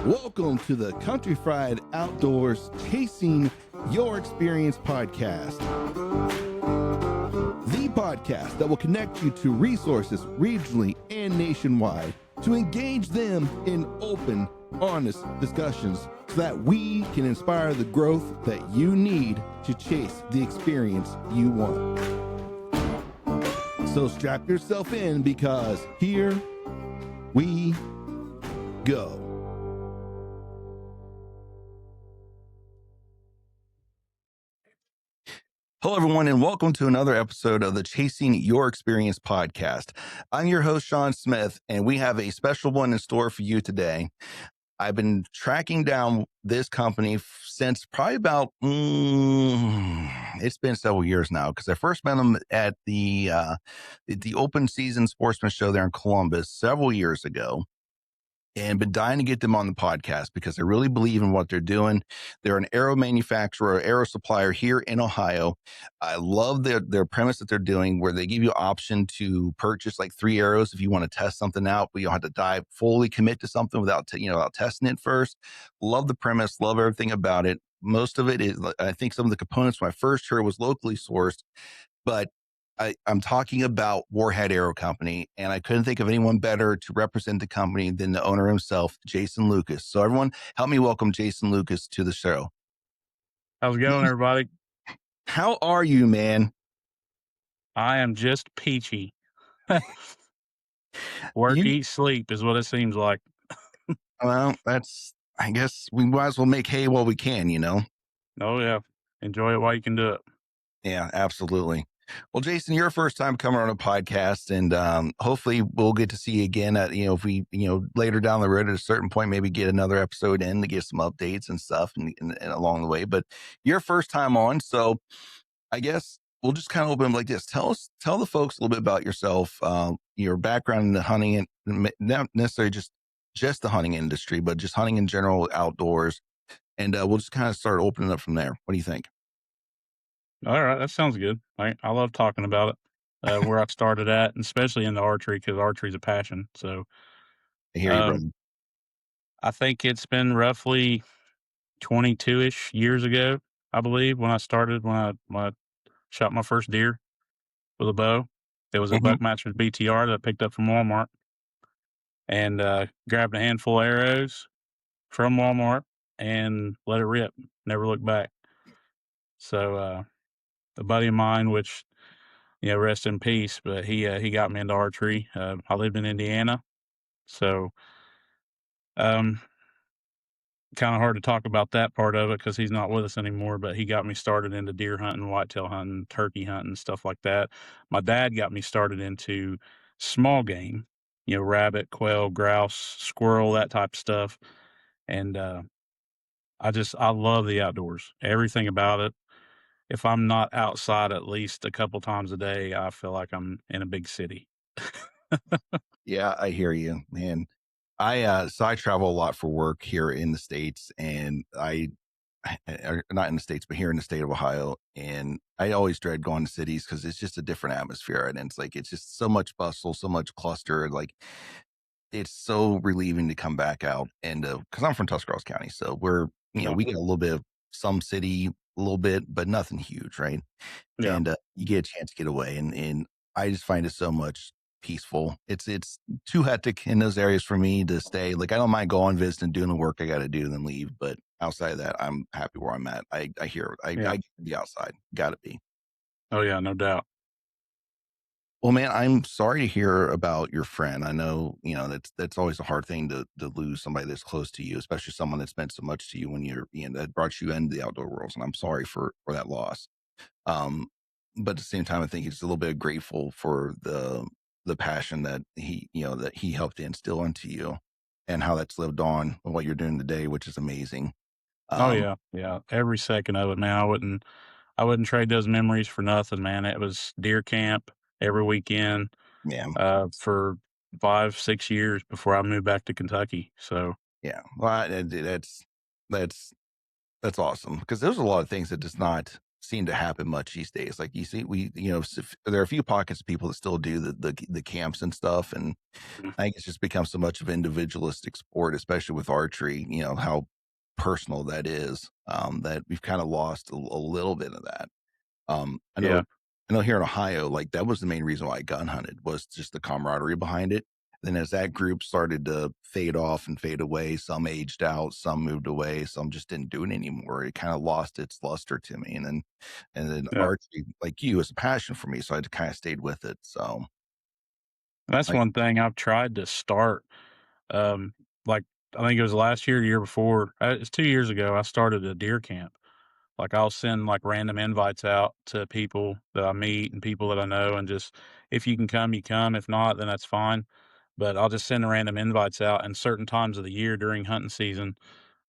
Welcome to the Country Fried Outdoors Chasing Your Experience podcast. The podcast that will connect you to resources regionally and nationwide to engage them in open, honest discussions so that we can inspire the growth that you need to chase the experience you want. So strap yourself in because here we go. Hello, everyone, and welcome to another episode of the Chasing Your Experience podcast. I'm your host, Sean Smith, and we have a special one in store for you today. I've been tracking down this company since probably about, it's been several years now, because I first met them at the open season sportsman show there in Columbus several years ago. And been dying to get them on the podcast because I really believe in what they're doing. They're an arrow manufacturer, arrow supplier here in Ohio. I love their premise that they're doing where they give you an option to purchase like 3 arrows if you want to test something out, but you don't have to fully commit to something without testing it first. Love the premise, love everything about it. Most of it is, I think some of the components when I first heard was locally sourced, but I'm talking about Warhead Arrow Company, and I couldn't think of anyone better to represent the company than the owner himself, Jason Lucas. So everyone, help me welcome Jason Lucas to the show. How's it going, everybody? How are you, man? I am just peachy. Work, eat, sleep is what it seems like. Well, I guess we might as well make hay while we can, you know? Oh, yeah. Enjoy it while you can do it. Yeah, absolutely. Well, Jason, you're first time coming on a podcast, and hopefully we'll get to see you again at, if we, later down the road at a certain point, maybe get another episode in to get some updates and stuff and along the way. But you're first time on, so I guess we'll just kind of open like this. Tell the folks a little bit about yourself, your background in the hunting, and not necessarily just the hunting industry, but just hunting in general, outdoors. And we'll just kind of start opening up from there. What do you think? All right. That sounds good. I love talking about it, where I started at, and especially in the archery, because archery is a passion. So I hear you, brother. I think it's been roughly 22-ish years ago, I believe, when I started, when I shot my first deer with a bow. It was a Buckmaster's BTR that I picked up from Walmart, and grabbed a handful of arrows from Walmart and let it rip. Never looked back. So a buddy of mine, which, rest in peace, but he got me into archery. I lived in Indiana, so kind of hard to talk about that part of it because he's not with us anymore. But he got me started into deer hunting, whitetail hunting, turkey hunting, stuff like that. My dad got me started into small game, rabbit, quail, grouse, squirrel, that type of stuff. And I love the outdoors, everything about it. If I'm not outside at least a couple times a day, I feel like I'm in a big city. Yeah, I hear you, man. So I travel a lot for work here in the States, and not in the States, but here in the state of Ohio. And I always dread going to cities because it's just a different atmosphere. And it's just so much bustle, so much cluster. Like, it's so relieving to come back out. And because I'm from Tuscarawas County, so we get a little bit of some city, a little bit, but nothing huge, right? Yeah. And you get a chance to get away. And I just find it so much peaceful. It's too hectic in those areas for me to stay. Like, I don't mind going, visiting, doing the work I got to do, and then leave. But outside of that, I'm happy where I'm at. I get to be outside. Got to be. Oh yeah, no doubt. Well, man, I'm sorry to hear about your friend. I know, that's always a hard thing to lose somebody that's close to you, especially someone that's meant so much to you when you're, that brought you into the outdoor world. And I'm sorry for that loss. But at the same time, I think he's a little bit grateful for the passion that he helped instill into you and how that's lived on and what you're doing today, which is amazing. Oh yeah. Every second of it, man. I wouldn't trade those memories for nothing, man. It was deer camp every weekend, for 5-6 years before I moved back to Kentucky. So yeah, well, that's awesome because there's a lot of things that does not seem to happen much these days. Like you see, there are a few pockets of people that still do the camps and stuff, and Mhm. I think it's just become so much of an individualistic sport, especially with archery. You know how personal that is. That we've kind of lost a little bit of that. Um, I Yeah, know, I know here in Ohio, like that was the main reason why I gun hunted was just the camaraderie behind it. Then as that group started to fade off and fade away, some aged out, some moved away, some just didn't do it anymore. It kind of lost its luster to me. And then yeah. archery, like you, is a passion for me. So I kind of stayed with it. So That's like, one thing I've tried to start. Um, like I think it was last year, the year before. It's 2 years ago. I started a deer camp. Like I'll send like random invites out to people that I meet and people that I know, and just if you can come, you come. If not, then that's fine. But I'll just send random invites out. And certain times of the year during hunting season,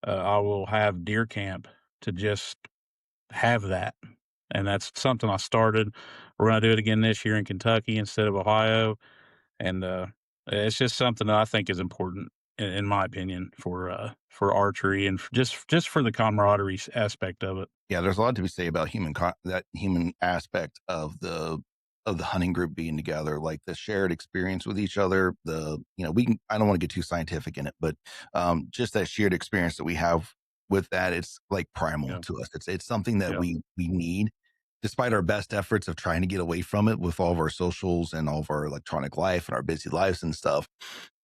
I will have deer camp to just have that. And that's something I started. We're going to do it again this year in Kentucky instead of Ohio. And it's just something that I think is important, in my opinion, for archery and just for the camaraderie aspect of it. yeah, there's a lot to be said about that human aspect of the hunting group being together, like the shared experience with each other. I don't want to get too scientific in it, but just that shared experience that we have with that, it's like primal Yeah, to us. It's something that yeah, we need, despite our best efforts of trying to get away from it with all of our socials and all of our electronic life and our busy lives and stuff.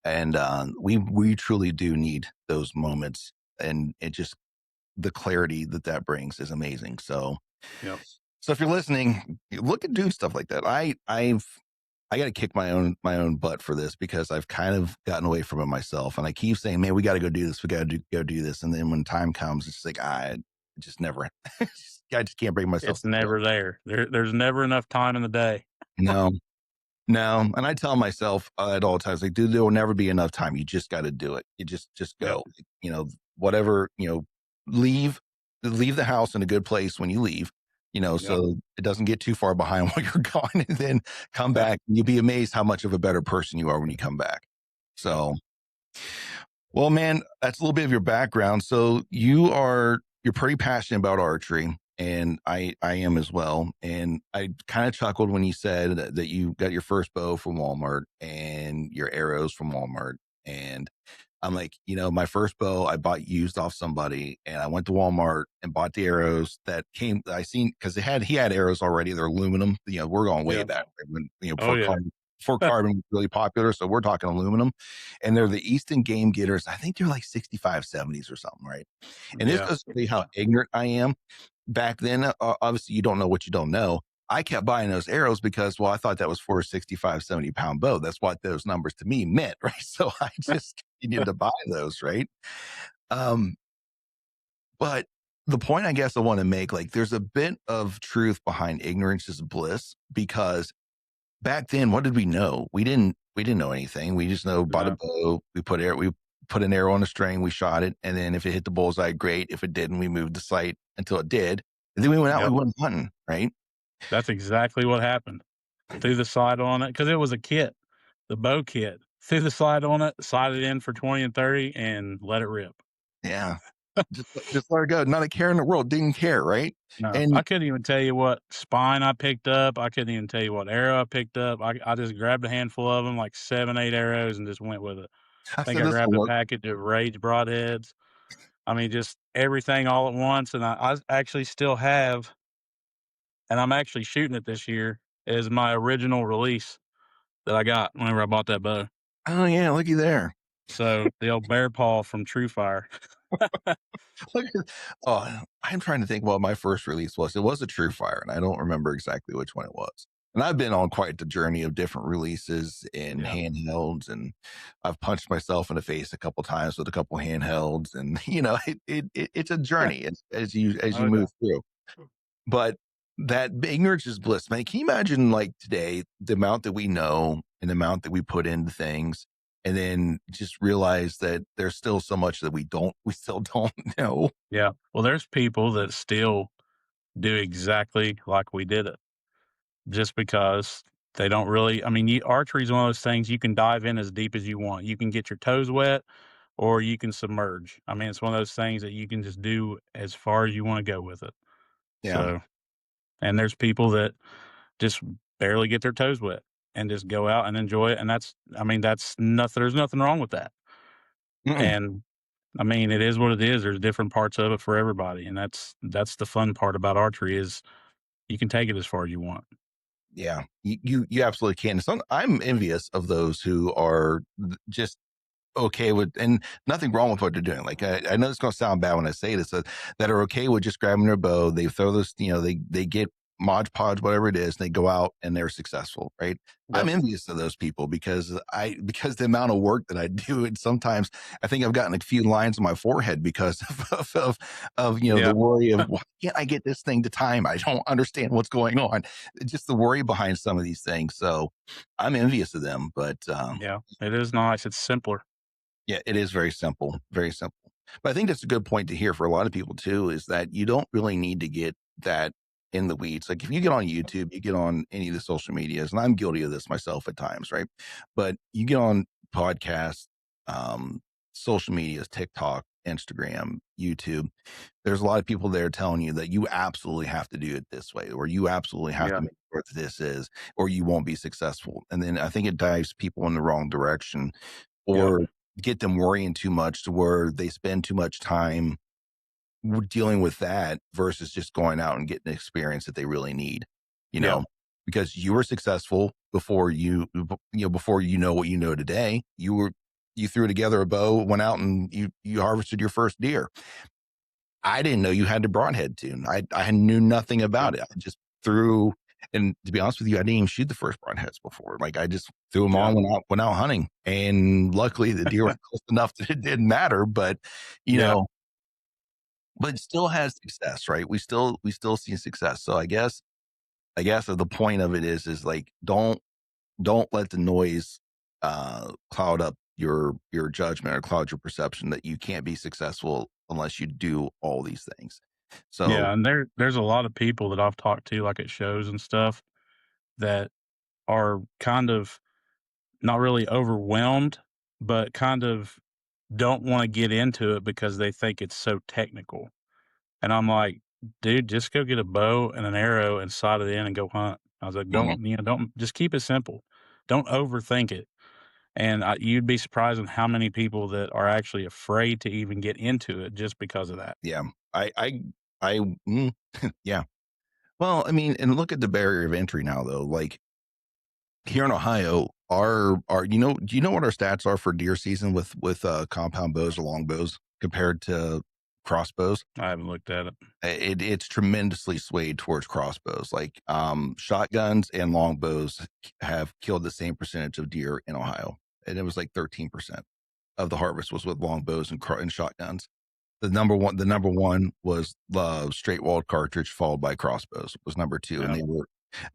And we truly do need those moments, and it just the clarity that that brings is amazing. yeah. So if you're listening, look at doing stuff like that. I got to kick my own butt for this because I've kind of gotten away from it myself, and I keep saying, "Man, we got to go do this. We got to go do this." And then when time comes, it's like I just never. I just can't bring myself It's to do it. never there. There's never enough time in the day. No, no, and I tell myself at all times, like, dude, there will never be enough time. You just got to do it. You just Yep, go. Whatever. Leave leave the house in a good place when you leave. yep, So it doesn't get too far behind while you're gone, and then come back. You'll be amazed how much of a better person you are when you come back. yep, So well, man, that's a little bit of your background. So you're pretty passionate about archery, and I am as well. And I kind of chuckled when you said that you got your first bow from Walmart and your arrows from Walmart. And I'm like, my first bow I bought used off somebody, and I went to Walmart and bought the arrows that came. I seen because he had arrows already. They're aluminum. We're going way yep. back when Oh yeah, before carbon was really popular. So we're talking aluminum, and they're the Easton Game Getters. I think they're like 65 70s or something, right? And this yeah, goes to show you how ignorant I am. Back then, obviously, you don't know what you don't know. I kept buying those arrows because, well, I thought that was for a 65, 70 pound bow. That's what those numbers to me meant, right? So I just continued to buy those, right? Um, but the point I guess I want to make, like, there's a bit of truth behind ignorance is bliss because back then, what did we know? We didn't know anything. We just know bought a yeah, bow, we put an arrow on a string, we shot it, and then if it hit the bullseye, great. If it didn't, we moved the sight until it did. And then we went out, we yep. went hunting, right? That's exactly what happened. Threw the sight on it because it was a kit, the bow kit. Threw the sight on it, sighted in for 20 and 30, and let it rip. Yeah. Just let it go. Not a care in the world. Didn't care, right? No, I And couldn't even tell you what spine I picked up. I couldn't even tell you what arrow I picked up. I just grabbed a handful of them, like 7, 8 arrows, and just went with it. I I think said I this a grabbed a lot. package of Rage broadheads. I mean, just everything all at once, and I actually still have, and I'm actually shooting it this year, is my original release that I got whenever I bought that bow. Oh yeah, looky there. So, the old bear paw from True Fire. Look at, oh, I'm trying to think what my first release was. It was a True Fire, and I don't remember exactly which one it was. And I've been on quite the journey of different releases in Yeah, handhelds, and I've punched myself in the face a couple times with a couple handhelds, and it's a journey as you oh, yeah. move through. But that ignorance is bliss, man. Can you imagine, like, today, the amount that we know and the amount that we put into things, and then just realize that there's still so much that we still don't know. Yeah. Well, there's people that still do exactly like we did it just because they don't really I mean, archery is one of those things you can dive in as deep as you want. You can get your toes wet or you can submerge. I mean, it's one of those things that you can just do as far as you wanna go with it. Yeah. So And there's people that just barely get their toes wet and just go out and enjoy it, and that's nothing there's nothing wrong with that. Mm-mm. And, I mean, it is what it is, there's different parts of it for everybody, and that's the fun part about archery is you can take it as far as you want. Yeah, you absolutely can. I'm envious of those who are just okay with, and nothing wrong with what they're doing. Like I know it's going to sound bad when I say this, that are okay with just grabbing their bow. They throw this, they get Mod Podge, whatever it is, and they go out and they're successful, right? I'm Yep. envious of those people because the amount of work that I do, and sometimes I think I've gotten a few lines on my forehead because of the Yeah. worry of why can't I get this thing to time? I don't understand what's going on. Just the worry behind some of these things. So I'm envious of them, but Yeah. It is nice, it's simpler. yeah, it is very simple, very simple. But I think that's a good point to hear for a lot of people too, is that you don't really need to get that in the weeds. Like if you get on YouTube, you get on any of the social medias, and I'm guilty of this myself at times, right? But you get on podcasts, um, social medias, TikTok, Instagram, YouTube. There's a lot of people there telling you that you absolutely have to do it this way, or you absolutely have Yeah. to make sure that this is, or you won't be successful. And then I think it dives people in the wrong direction, Yep. or get them worrying too much to where they spend too much time dealing with that versus just going out and getting the experience that they really need, you Yeah. know, because you were successful before before you know what you know today. You threw together a bow, went out and you harvested your first deer. I didn't know you had the broadhead tune. I knew nothing Yeah. about it. I just threw, and to be honest with you, I didn't even shoot the first broadheads before. Like I just threw them Yeah. on, went out hunting, and luckily the deer were close enough that it didn't matter. But you Yeah. know, but it still has success, right? We still see success. So I guess the point of it is like don't let the noise cloud up your judgment or cloud your perception that you can't be successful unless you do all these things. So Yeah, and there's a lot of people that I've talked to, like, at shows and stuff that are kind of not really overwhelmed, but kind of don't wanna get into it because they think it's so technical, and I'm like, "Dude, just go get a bow and an arrow and sight it in and go hunt." I was like, mhm. don't just keep it simple. Don't overthink it." And you'd be surprised on how many people that are actually afraid to even get into it just because of that. Yeah, I yeah. Well, I mean, and look at the barrier of entry now, though. Like here in Ohio, our do you know what our stats are for deer season with compound bows or long bows compared to crossbows? I haven't looked at it. It's tremendously swayed towards crossbows. Like shotguns and longbows have killed the same percentage of deer in Ohio, and it was like 13% of the harvest was with longbows and shotguns. The number one was the straight walled cartridge, followed by crossbows was number two, and Yeah.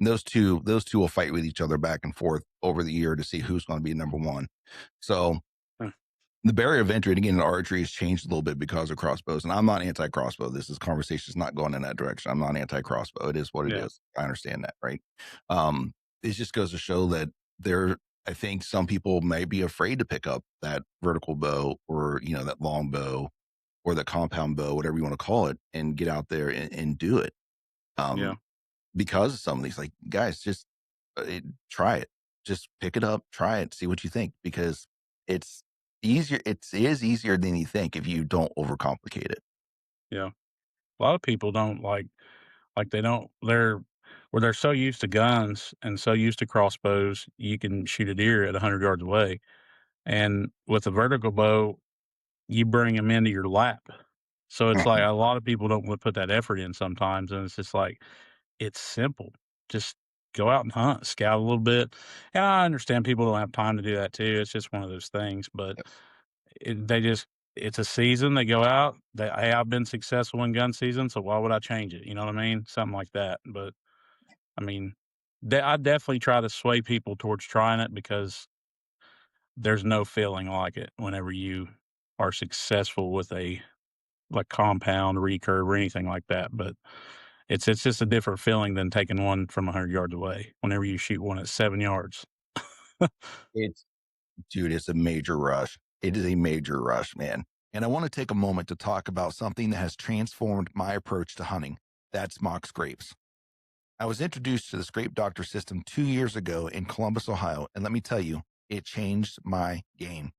those two will fight with each other back and forth over the year to see who's going to be number one. So Huh. the barrier of entry, and again, archery has changed a little bit because of crossbows. And I'm not anti-crossbow. This is conversation is not going in that direction. I'm not anti-crossbow. It is what it Yeah. is. I understand that, right? Um, it just goes to show that there. I think some people may be afraid to pick up that vertical bow or that long bow or the compound bow, whatever you want to call it, and get out there and do it. Yeah. Um, because of some of these, like guys, just try it. Just pick it up, try it, see what you think, because it's easier. It is easier than you think if you don't overcomplicate it. Yeah. A lot of people don't they don't they're so used to guns and so used to crossbows, you can shoot a deer at 100 yards away. And with a vertical bow, you bring them into your lap. So it's like Mhm. a lot of people don't want to put that effort in sometimes. And it's just like, it's simple. Just go out and hunt, scout a little bit. And I understand people don't have time to do that too. It's just one of those things. But they just, it's a season. They go out. Hey, I've been successful in gun season, so why would I change it? You know what I mean? Something like that. But I mean, I definitely try to sway people towards trying it because there's no feeling like it whenever you are successful with a like compound, recurve, or anything like that. But it's just a different feeling than taking one from 100 yards away. Whenever you shoot one at 7 yards. It's Dude, it's a major rush. It is a major rush, man. And I want to take a moment to talk about something that has transformed my approach to hunting. That's mock scrapes. I was introduced to the Scrape Doctor system 2 years ago in Columbus, Ohio. And let me tell you, it changed my game.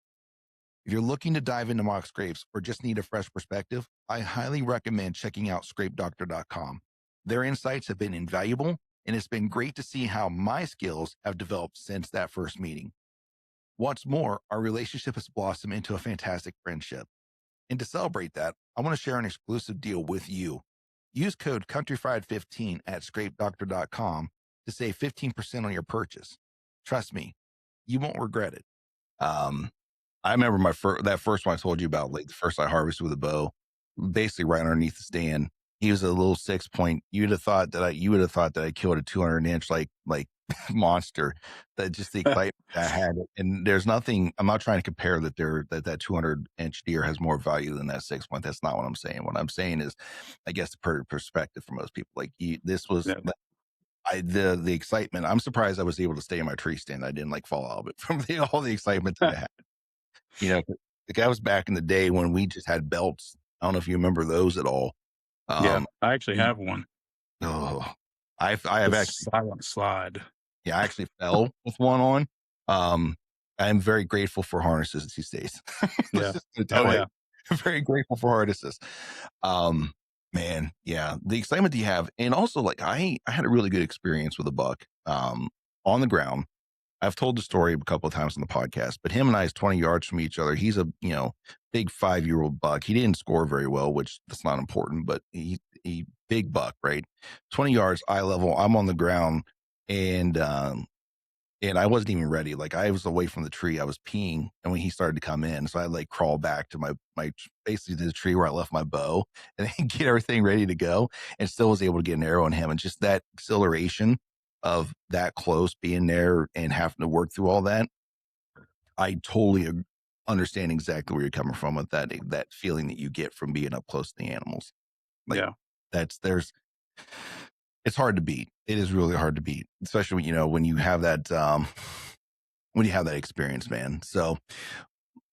If you're looking to dive into mock scrapes or just need a fresh perspective, I highly recommend checking out scrapedoctor.com. Their insights have been invaluable, and it's been great to see how my skills have developed since that first meeting. What's more, our relationship has blossomed into a fantastic friendship. And to celebrate that, I want to share an exclusive deal with you. Use code CountryFried15 at scrapedoctor.com to save 15% on your purchase. Trust me, you won't regret it. Um, I remember that first one I told you about, like the first I harvested with a bow, basically right underneath the stand. He was a little 6 point. You would have thought that I killed a 200-inch like monster. That just the excitement I had. And there's nothing. I'm not trying to compare that 200-inch deer has more value than that 6 point. That's not what I'm saying. What I'm saying is, I guess, the perspective for most people. Like this was Yeah. the excitement. I'm surprised I was able to stay in my tree stand. I didn't like fall out of it from all the excitement that I had. You know, the guy was back in the day when we just had belts. I don't know if you remember those at all. Yeah, Um, I actually we have one. oh, I have The actually, silent slide. yeah, I actually fell with one on. Um, I'm very grateful for harnesses these days. Let's Yeah. just put it that Oh, way. yeah. Very grateful for harnesses. Um, man, yeah, the excitement that you have, and also like I had a really good experience with a buck on the ground. I've told the story a couple of times on the podcast, but him and I is 20 yards from each other. He's a, big 5-year-old buck. He didn't score very well, which that's not important, but he big buck, right? 20 yards, eye level. I'm on the ground and, and I wasn't even ready. Like I was away from the tree. I was peeing, and when he started to come in, so I like crawl back to basically to the tree where I left my bow and then get everything ready to go, and still was able to get an arrow on him. And just that exhilaration of that close, being there and having to work through all that, I totally understand exactly where you're coming from with that feeling that you get from being up close to the animals. Like Yeah. that's there's it's hard to beat. It is really hard to beat, especially when you have that when you have that experience, man. So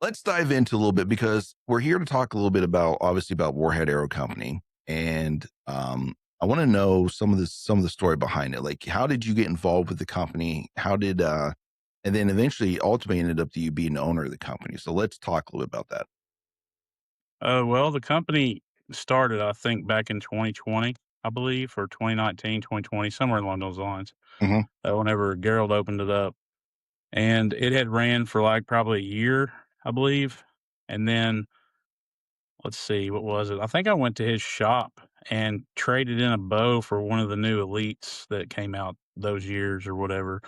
let's dive into a little bit because we're here to talk a little bit about obviously about Warhead Arrow Company, and I want to know some of the story behind it. Like, how did you get involved with the company? How did and then eventually, ultimately, ended up to you being the owner of the company. So let's talk a little bit about that. Well, the company started, I think, back in 2020, I believe, or 2019, 2020, somewhere along those lines, Hmm. whenever Gerald opened it up. And it had ran for like probably a year, I believe. And then let's see, what was it? I think I went to his shop and traded in a bow for one of the new elites that came out those years or whatever.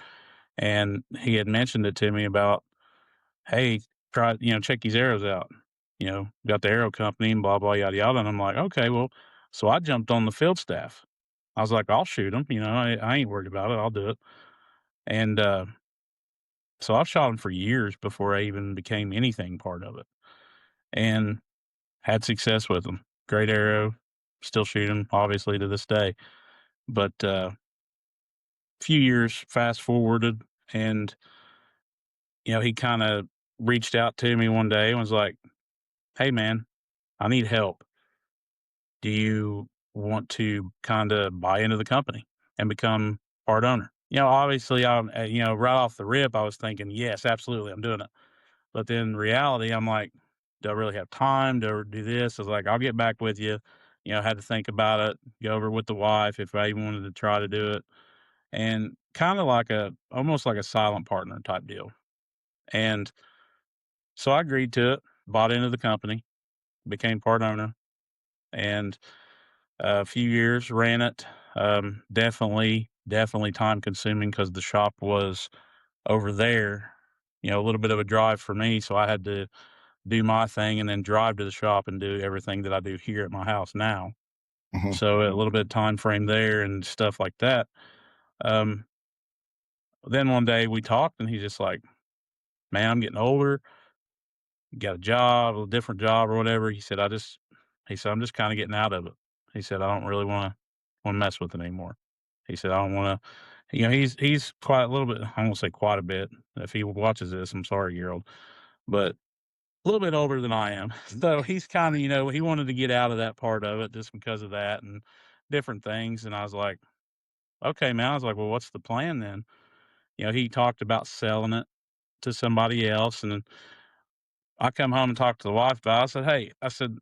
And he had mentioned it to me about, hey, try, check these arrows out. Got the arrow company and blah, blah, yada, yada. And I'm like, okay, well, so I jumped on the field staff. I was like, I'll shoot them. I ain't worried about it. I'll do it. And so I've shot them for years before I even became anything part of it. And had success with them. Great arrow, still shoot them obviously to this day. But, few years fast forwarded and, he kinda reached out to me one day and was like, "Hey, man, I need help. Do you want to kinda buy into the company and become part owner?" Obviously, right off the rip, I was thinking, "Yes, absolutely, I'm doing it." But then reality, I'm like, "Do I really have time to do this?" I was like, "I'll get back with you." Had to think about it, go over with the wife if I even wanted to try to do it, and kinda like almost like a silent partner type deal. And so I agreed to it, bought into the company, became part owner, and a few years ran it. Definitely time consuming because the shop was over there, a little bit of a drive for me. So I had to do my thing and then drive to the shop and do everything that I do here at my house now. Hmm. So a little bit of time frame there and stuff like that. Um, then one day we talked and he's just like, man, I'm getting older, got a job, a different job or whatever. He said, I'm just kind of getting out of it. He said, I don't really want to mess with it anymore. He said, I don't want to, he's quite a little bit, I won't say quite a bit. If he watches this, I'm sorry, Gerald, but a little bit older than I am. So he's kind of, he wanted to get out of that part of it just because of that and different things. And I was like, okay, man. I was like, well, what's the plan then? He talked about selling it to somebody else. And then I come home and talk to the wife about it. I said, hey, I said,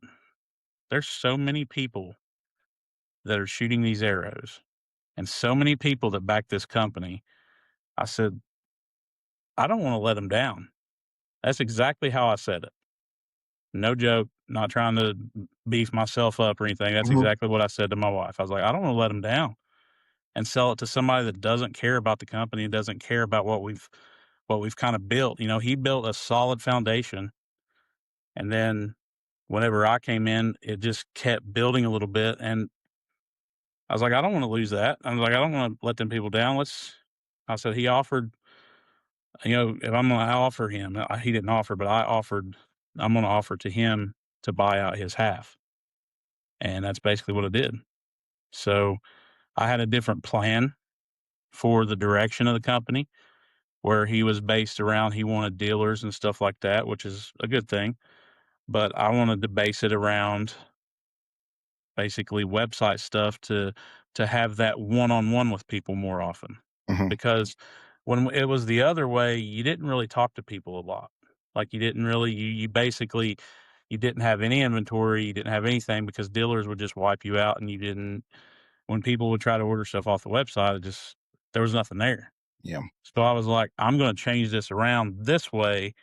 there's so many people that are shooting these arrows and so many people that back this company. I said, I don't want to let them down. That's exactly how I said it. No joke, not trying to beef myself up or anything. That's Mhm. exactly what I said to my wife. I was like, I don't want to let them down and sell it to somebody that doesn't care about the company and doesn't care about what we've kind of built. He built a solid foundation, and then whenever I came in, it just kept building a little bit, and I was like, I don't want to lose that. I was like, I don't want to let them people down. I said, he offered, if I'm going to offer him, he didn't offer, but I'm going to offer to him to buy out his half. And that's basically what I did. So I had a different plan for the direction of the company where he was based around, he wanted dealers and stuff like that, which is a good thing. But I wanted to base it around basically website stuff to have that one-on-one with people more often. Mhm. Because when it was the other way, you didn't really talk to people a lot. Like, you didn't really you basically you didn't have any inventory, you didn't have anything because dealers would just wipe you out, and you didn't when people would try to order stuff off the website, there was nothing there. Yeah. So I was like, "I'm gonna change this around this way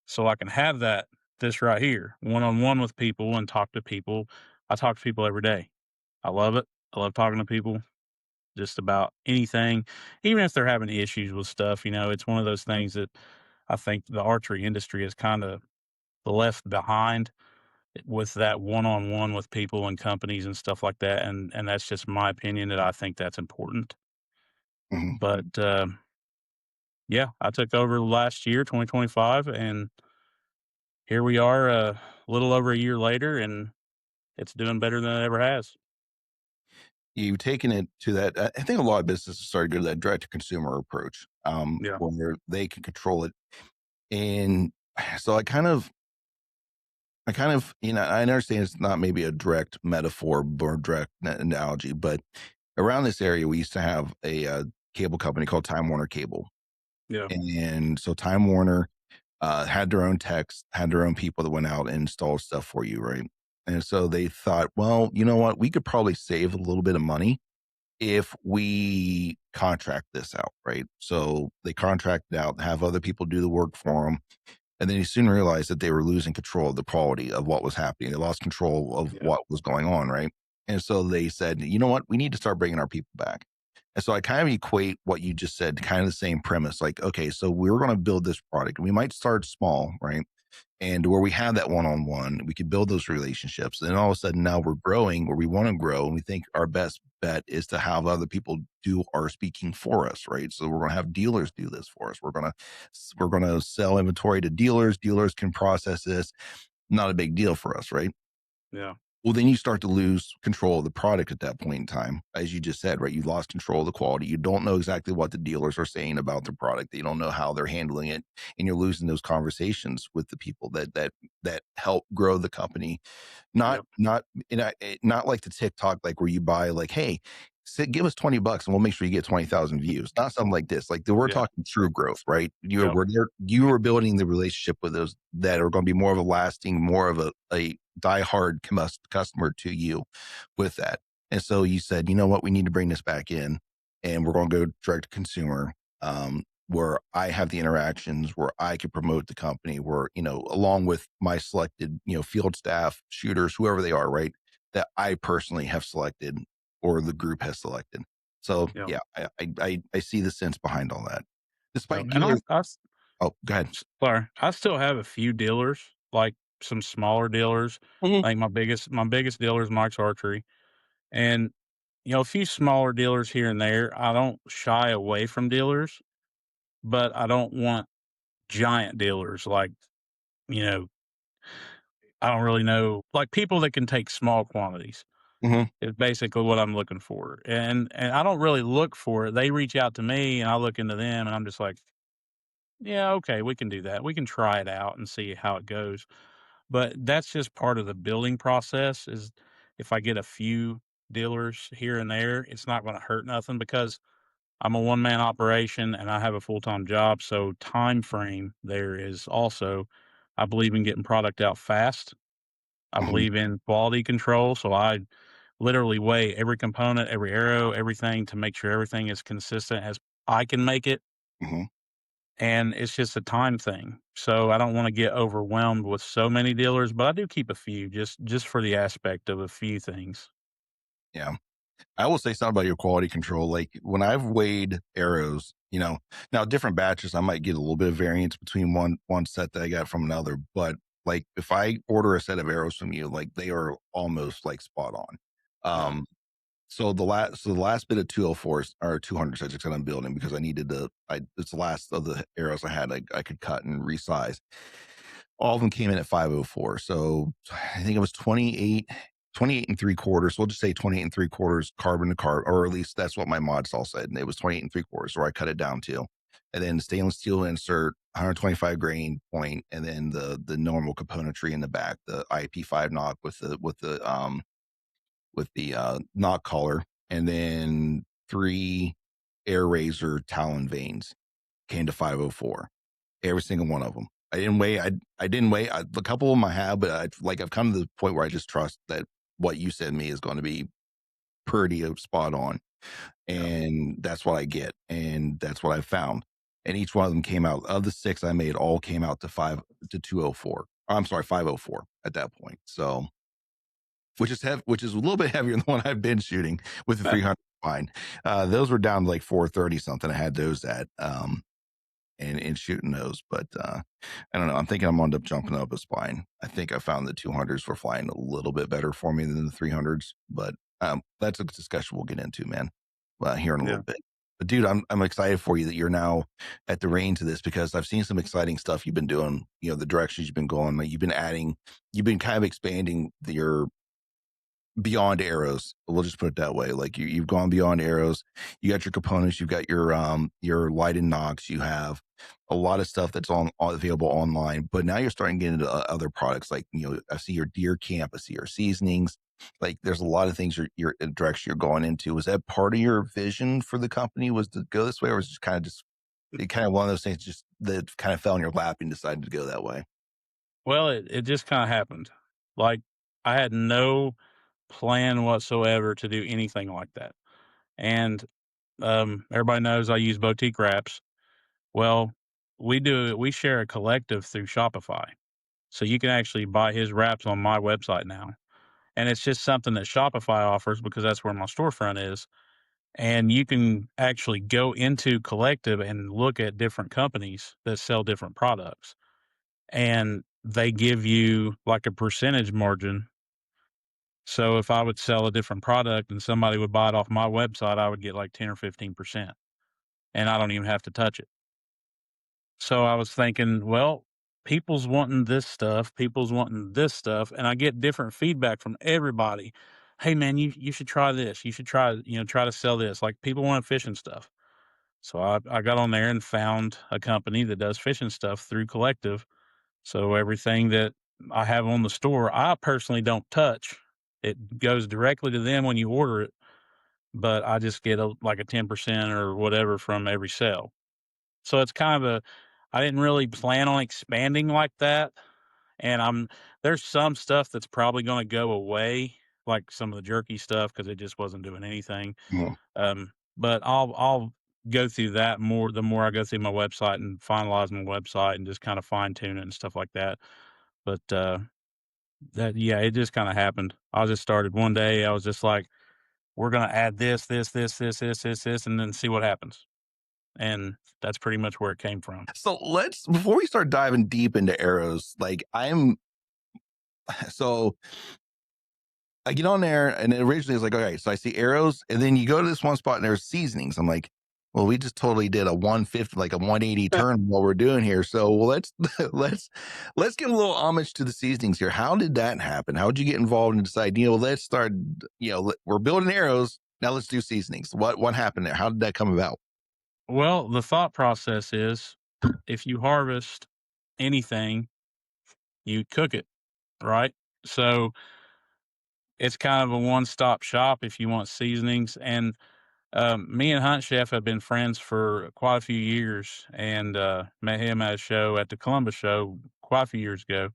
so I can have this right here, one-on-one with people and talk to people." I talk to people every day. I love it. I love talking to people just about anything, even if they're having issues with stuff. It's one of those things that I think the archery industry is kind of left behind with that one-on-one with people and companies and stuff like that. And that's just my opinion that I think that's important. Mhm. But yeah, I took over last year, 2025, and here we are a little over a year later, and it's doing better than it ever has. You've taken it to that. I think a lot of businesses started to go to that direct to consumer approach, Yeah. where they can control it. And so I understand it's not maybe a direct metaphor or direct analogy, but around this area, we used to have a cable company called Time Warner Cable. Yeah. And so Time Warner had their own techs, had their own people that went out and installed stuff for you, right? And so they thought, well, you know what? We could probably save a little bit of money if we contract this out, right? So they contracted out, have other people do the work for them. And then you soon realized that they were losing control of the quality of what was happening. They lost control of Yeah. what was going on, right? And so they said, you know what? We need to start bringing our people back. And so I kind of equate what you just said to kind of the same premise. Like, okay, so we're going to build this product. We might start small, right? And where we have that one-on-one, we can build those relationships. And all of a sudden now we're growing where we want to grow. And we think our best bet is to have other people do our speaking for us, right? So we're going to have dealers do this for us. We're going to sell inventory to dealers. Dealers can process this. Not a big deal for us, right? Yeah. Well, then you start to lose control of the product at that point in time. As you just said, right? You lost control of the quality. You don't know exactly what the dealers are saying about the product. They don't know how they're handling it. And you're losing those conversations with the people that help grow the company. Not Yep. not not like the TikTok, like where you buy like, hey, give us $20 and we'll make sure you get 20,000 views. Not something like this. Like we're Yeah. talking true growth, right? Yep. You were building the relationship with those that are going to be more of a lasting, more of a diehard customer to you with that. And so you said, you know what, we need to bring this back in, and we're going to go direct to consumer. Where I have the interactions, where I could promote the company, where, along with my selected, field staff, shooters, whoever they are, right, that I personally have selected or the group has selected. So Yep. yeah, I see the sense behind all that. Yep. Despite And dealers, oh, go ahead. sorry, I still have a few dealers, like some smaller dealers. Mhm. Like my biggest dealer is Mike's Archery, and a few smaller dealers here and there. I don't shy away from dealers, but I don't want giant dealers. Like, you know, I don't really know, like people that can take small quantities Mhm. is basically what I'm looking for. And I don't really look for it. They reach out to me, and I look into them, and I'm just like, yeah, okay, we can do that. We can try it out and see how it goes. But that's just part of the building process is if I get a few dealers here and there, it's not going to hurt nothing because I'm a one man operation and I have a full time job. So time frame there is also, I believe in getting product out fast. I Mhm, believe in quality control. So I literally weigh every component, every arrow, everything to make sure everything is consistent as I can make it. mhm. And it's just a time thing. So I don't want to get overwhelmed with so many dealers, but I do keep a few just for the aspect of a few things. Yeah. I will say something about your quality control. Like when I've weighed arrows, now different batches, I might get a little bit of variance between one set that I got from another. But like if I order a set of arrows from you, like they are almost like spot on. Yeah. Um, so the last bit of 204s or 200 subjects that I'm building because I needed it's the last of the arrows I had I could cut and resize. All of them came in at 504. So I think it was 28 and three quarters. We'll just say 28 and three quarters carbon to carbon, or at least that's what my mods all said. And it was 28 and three quarters, where I cut it down to. And then stainless steel insert, 125 grain point, and then the normal componentry in the back, the IP5 knock with the knock collar, and then three air razor talon vanes came to 504. Every single one of them. I didn't weigh a couple of them I have, but I've come to the point where I just trust that what you said to me is going to be pretty spot on, Yeah. and that's what I get, and that's what I found. And each one of them came out of the six I made, all came out to 204. I'm sorry, 504 at that point. So which is a little bit heavier than the one I've been shooting with the 300 fine. Those were down to like 430 something. I had those at and shooting those. But I don't know. I'm thinking I'm gonna end up jumping up a spine. I think I found the 200s were flying a little bit better for me than the 300s, but that's a discussion we'll get into, man. Here in a little Yeah. bit. But dude, I'm excited for you that you're now at the reins of this because I've seen some exciting stuff you've been doing. The directions you've been going, like you've been kind of expanding your beyond arrows. We'll just put it that way. Like you've gone beyond arrows. You got your components. You've got your light and knocks. You have a lot of stuff that's available online. But now you're starting to get into other products. Like I see your deer camp. I see your seasonings. Like there's a lot of things you're direction you're going into. Was that part of your vision for the company? Was to go this way, or was it just it kind of one of those things just that kind of fell in your lap and decided to go that way? Well, it just kind of happened. Like I had no plan whatsoever to do anything like that. And everybody knows I use boutique wraps. Well, we share a collective through Shopify. So you can actually buy his wraps on my website now. And it's just something that Shopify offers because that's where my storefront is. And you can actually go into collective and look at different companies that sell different products. And they give you like a percentage margin. So if I would sell a different product and somebody would buy it off my website, I would get like 10 or 15%, and I don't even have to touch it. So I was thinking, well, people's wanting this stuff, and I get different feedback from everybody. Hey man, you should try this. You should try to sell this. Like people want fishing stuff. So I got on there and found a company that does fishing stuff through Collective. So everything that I have on the store, I personally don't touch. It goes directly to them when you order it, but I just get like a 10% or whatever from every sale. So it's kind of I didn't really plan on expanding like that. And there's some stuff that's probably going to go away, like some of the jerky stuff, because it just wasn't doing anything. Mhm. But I'll go through that more the more I go through my website and finalize my website and just kind of fine tune it and stuff like that. But yeah, it just kind of happened. I just started one day. I was just like, we're gonna add this, and then see what happens. And that's pretty much where it came from. So let's before we start diving deep into arrows, like so I get on there and originally it's like, okay, so I see arrows, and then you go to this one spot and there's seasonings. I'm like, well, we just totally did a 150, like a 180 turn what we're doing here. So let's let's give a little homage to the seasonings here. How did that happen? How did you get involved and decide, let's start, we're building arrows. Now let's do seasonings. What happened there? How did that come about? Well, the thought process is if you harvest anything, you cook it, right? So it's kind of a one-stop shop if you want seasonings. And me and Hunt Chef have been friends for quite a few years, and met him at a show at the Columbus show quite a few years ago.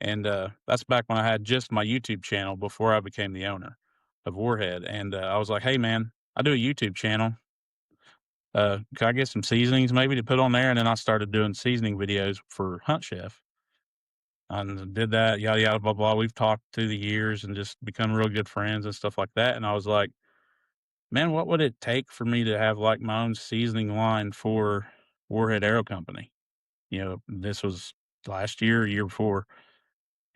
And that's back when I had just my YouTube channel before I became the owner of Warhead. And I was like, "Hey, man, I do a YouTube channel. Can I get some seasonings maybe to put on there?" And then I started doing seasoning videos for Hunt Chef and did that, yada yada blah blah. We've talked through the years and just become real good friends and stuff like that. And I was like, man, what would it take for me to have like my own seasoning line for Warhead Arrow Company? This was last year, year before.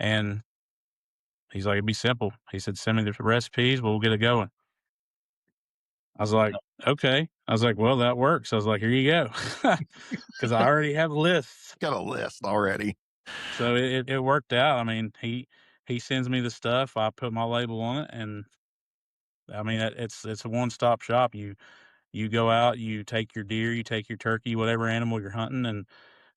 And he's like, it'd be simple. He said, send me the recipes, we'll get it going. I was like, okay. I was like, well, that works. I was like, here you go. Cause I already have lists. Got a list already. So it worked out. I mean, he sends me the stuff, I put my label on it, and I mean, it's a one-stop shop. You go out, you take your deer, you take your turkey, whatever animal you're hunting, and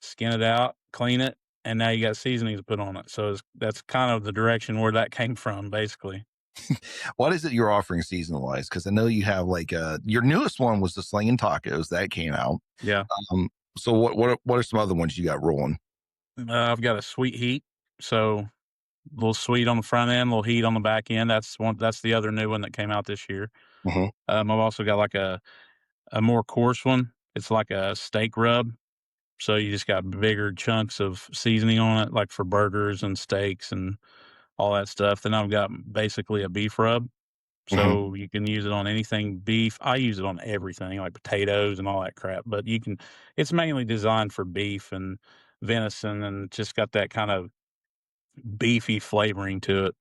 skin it out, clean it, and now you got seasonings to put on it. So that's kind of the direction where that came from, basically. What is it you're offering season wise? Because I know you have like your newest one was the Slinging Tacos that came out. Yeah. Um, so what are some other ones you got rolling? I've got a sweet heat, so a little sweet on the front end, a little heat on the back end. That's the other new one that came out this year. Hmm. I've also got like a more coarse one. It's like a steak rub. So you just got bigger chunks of seasoning on it, like for burgers and steaks and all that stuff. Then I've got basically a beef rub. Hmm. So you can use it on anything beef. I use it on everything, like potatoes and all that crap. But it's mainly designed for beef and venison and just got that kind of beefy flavoring to it.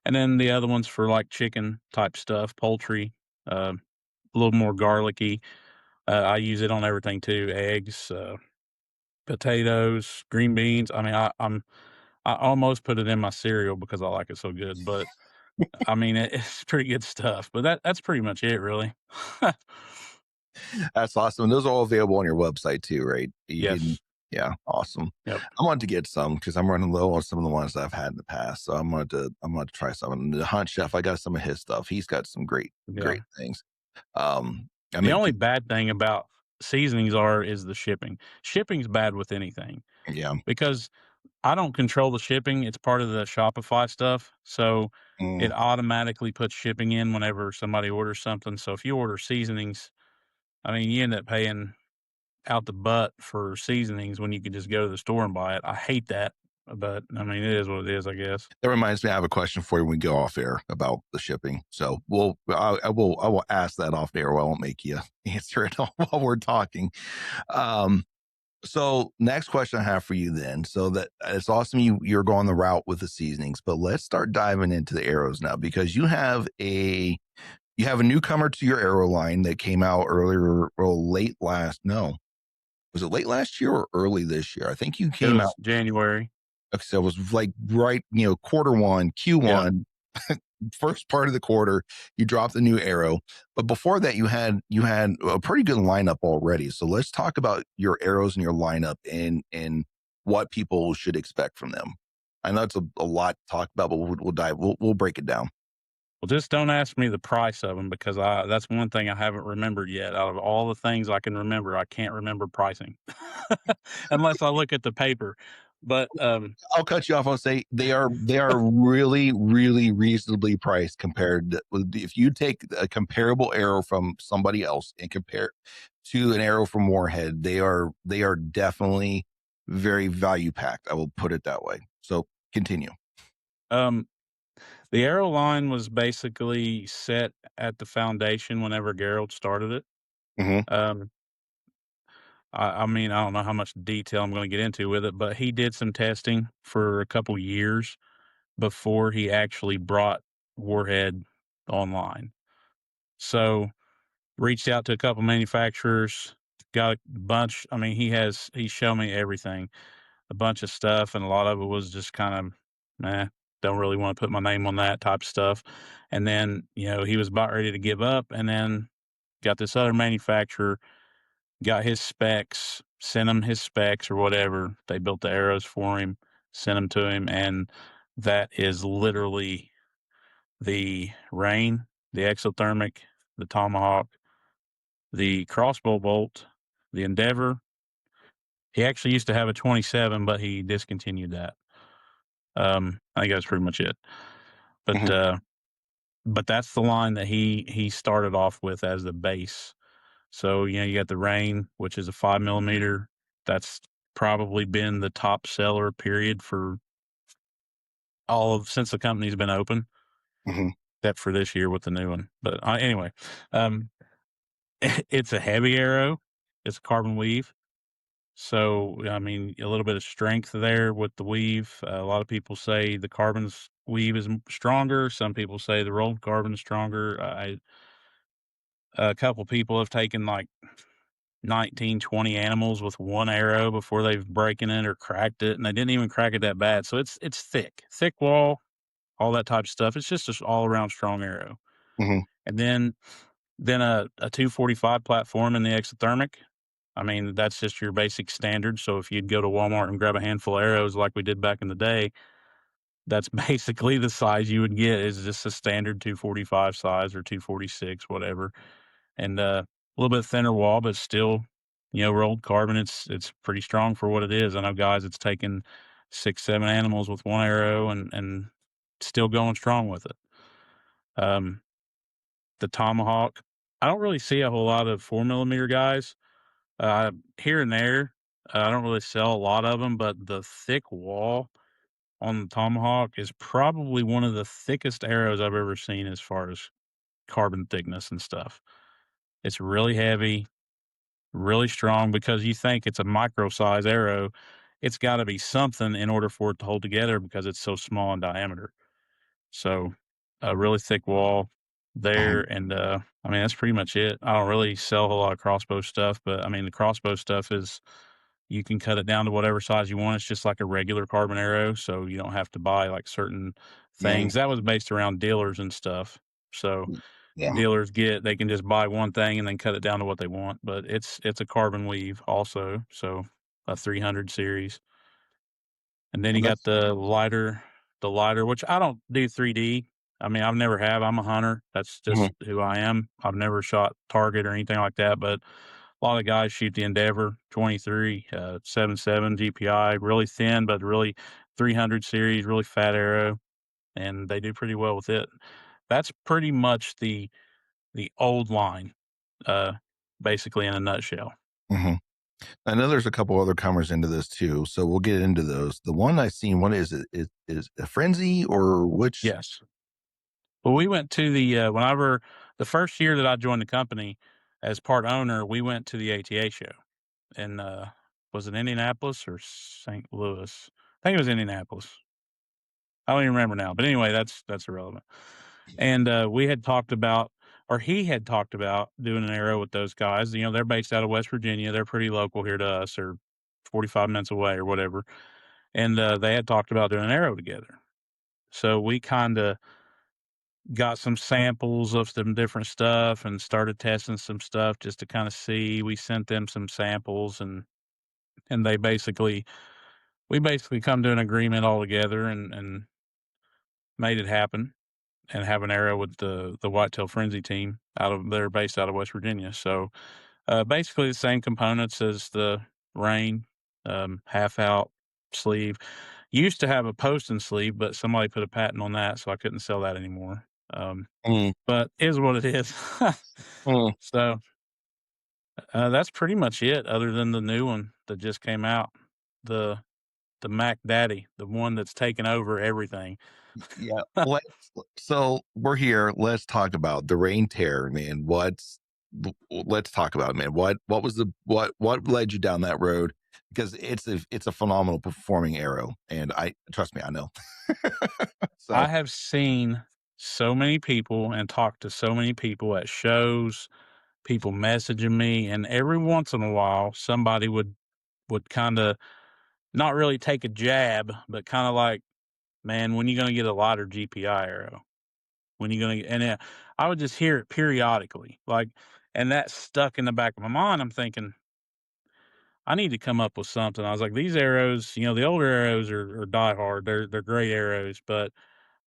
And then the other ones for like chicken type stuff, poultry, a little more garlicky. I use it on everything too: eggs, potatoes, green beans. I mean, I almost put it in my cereal because I like it so good. But I mean, it's pretty good stuff. But that's pretty much it, really. That's awesome. And those are all available on your website too, right? You can, Yes. yeah, awesome. Yep. I want to get some because I'm running low on some of the ones that I've had in the past. So I'm going to try some. And the Hunt Chef, I got some of his stuff. He's got some Yeah. great things. I The make, only bad thing about seasonings is the shipping. Shipping's bad with anything yeah. because I don't control the shipping. It's part of the Shopify stuff. So Mm. it automatically puts shipping in whenever somebody orders something. So if you order seasonings, I mean, you end up paying out the butt for seasonings when you can just go to the store and buy it. I hate that, but I mean, it is what it is, I guess. That reminds me, I have a question for you when we go off air about the shipping. So I will ask that off air. I won't make you answer it while we're talking. Um, so next question I have for you then. So that it's awesome you're going the route with the seasonings, but let's start diving into the arrows now because you have a newcomer to your arrow line that came out earlier or late last. No, was it late last year or early this year? I think you It came out. was January. Okay, so it was like right, quarter one, Yeah. Q1, first part of the quarter, you dropped the new arrow. But before that, you had a pretty good lineup already. So let's talk about your arrows and your lineup and what people should expect from them. I know it's a lot to talk about, but we'll break it down. Well, just don't ask me the price of them because that's one thing I haven't remembered yet. Out of all the things I can remember, I can't remember pricing unless I look at the paper. But I'll cut you off. I'll say they are really really reasonably priced compared to, if you take a comparable arrow from somebody else and compare to an arrow from Warhead, they are definitely very value packed. I will put it that way. So continue. um, the arrow line was basically set at the foundation whenever Gerald started it. Hmm. Um, I mean, I don't know how much detail I'm going to get into with it, but he did some testing for a couple years before he actually brought Warhead online. So reached out to a couple manufacturers, got a bunch. I mean, he showed me everything, a bunch of stuff, and a lot of it was just kind of, nah, don't really want to put my name on that type of stuff. And then, he was about ready to give up, and then got this other manufacturer, got his specs, sent him his specs or whatever. They built the arrows for him, sent them to him, and that is literally the Rain, the Exothermic, the Tomahawk, the crossbow bolt, the Endeavor. He actually used to have a 27, but he discontinued that. I think that's pretty much it. But Mhm. but that's the line that he started off with as the base. So you got the Rain, which is a 5 millimeter. That's probably been the top seller period for all of since the company's been open, Mhm. except for this year with the new one. But anyway, um, it's a heavy arrow. It's a carbon weave. So, I mean, a little bit of strength there with the weave. A lot of people say the carbon's weave is stronger. Some people say the rolled carbon is stronger. A couple people have taken like 19, 20 animals with one arrow before they've broken it or cracked it, and they didn't even crack it that bad. So it's thick wall, all that type of stuff. It's just an all around strong arrow. Mhm. And then a 245 platform in the exothermic. I mean, that's just your basic standard. So if you'd go to Walmart and grab a handful of arrows like we did back in the day, that's basically the size you would get is just a standard 245 size or 246, whatever. And a little bit thinner wall, but still, rolled carbon. It's pretty strong for what it is. I know guys, it's taken 6, 7 animals with one arrow and still going strong with it. Um, the tomahawk, I don't really see a whole lot of 4 millimeter guys. Here and there, I don't really sell a lot of them, but the thick wall on the tomahawk is probably one of the thickest arrows I've ever seen as far as carbon thickness and stuff. It's really heavy, really strong because you think it's a micro size arrow. It's got to be something in order for it to hold together because it's so small in diameter. So, a really thick wall there, Mhm. and I mean that's pretty much it. I don't really sell a whole lot of crossbow stuff, but I mean the crossbow stuff is you can cut it down to whatever size you want. It's just like a regular carbon arrow, so you don't have to buy like certain Mhm. things. That was based around dealers and stuff. So Yeah. dealers they can just buy one thing and then cut it down to what they want. But it's a carbon weave also, so a 300 series. And then Well, you got that's the lighter, which I don't do 3D. I mean, I've never have. I'm a hunter. That's Mhm. just who I am. I've never shot target or anything like that, but a lot of guys shoot the Endeavor 23, 77 GPI, really thin, but really 300 series, really fat arrow, and they do pretty well with it. That's pretty much the old line, uh, basically in a nutshell. Mhm. I know there's a couple other comers into this too, so we'll get into those. The one I seen, what is it? Is a frenzy or which? Yes. Well, we went to whenever the first year that I joined the company as part owner, we went to the ATA show in, was it Indianapolis or St. Louis? I think it was Indianapolis. I don't even remember now, but anyway, that's irrelevant. And, we had talked about or he had talked about doing an arrow with those guys. They're based out of West Virginia. They're pretty local here to us or 45 minutes away or whatever. And, they had talked about doing an arrow together. So we kinda got some samples of some different stuff and started testing some stuff just to kinda see. We sent them some samples and we basically come to an agreement all together and made it happen and have an arrow with the Whitetail Frenzy team they're based out of West Virginia. So, basically the same components as the Rain, half out sleeve. Used to have a post and sleeve, but somebody put a patent on that, so I couldn't sell that anymore. Mm, But is what it is. mm. So, that's pretty much it other than the new one that just came out. The the Mac Daddy, the one that's taken over everything. Yeah. So we're here. Let's talk about the rain tear, man. Let's talk about it, man. What was what led you down that road? Because it's a phenomenal performing arrow, and I trust me, I know. I So have seen so many people and talked to so many people at shows, people messaging me, and every once in a while, somebody would kinda not really take a jab, but kinda like, "Man, when you gonna get a lighter GPI arrow? When you gonna" and, I would just hear it periodically, like and that stuck in the back of my mind. I'm thinking, "I need to come up with something." I was like, "These arrows," the older arrows are die hard. They're great arrows, but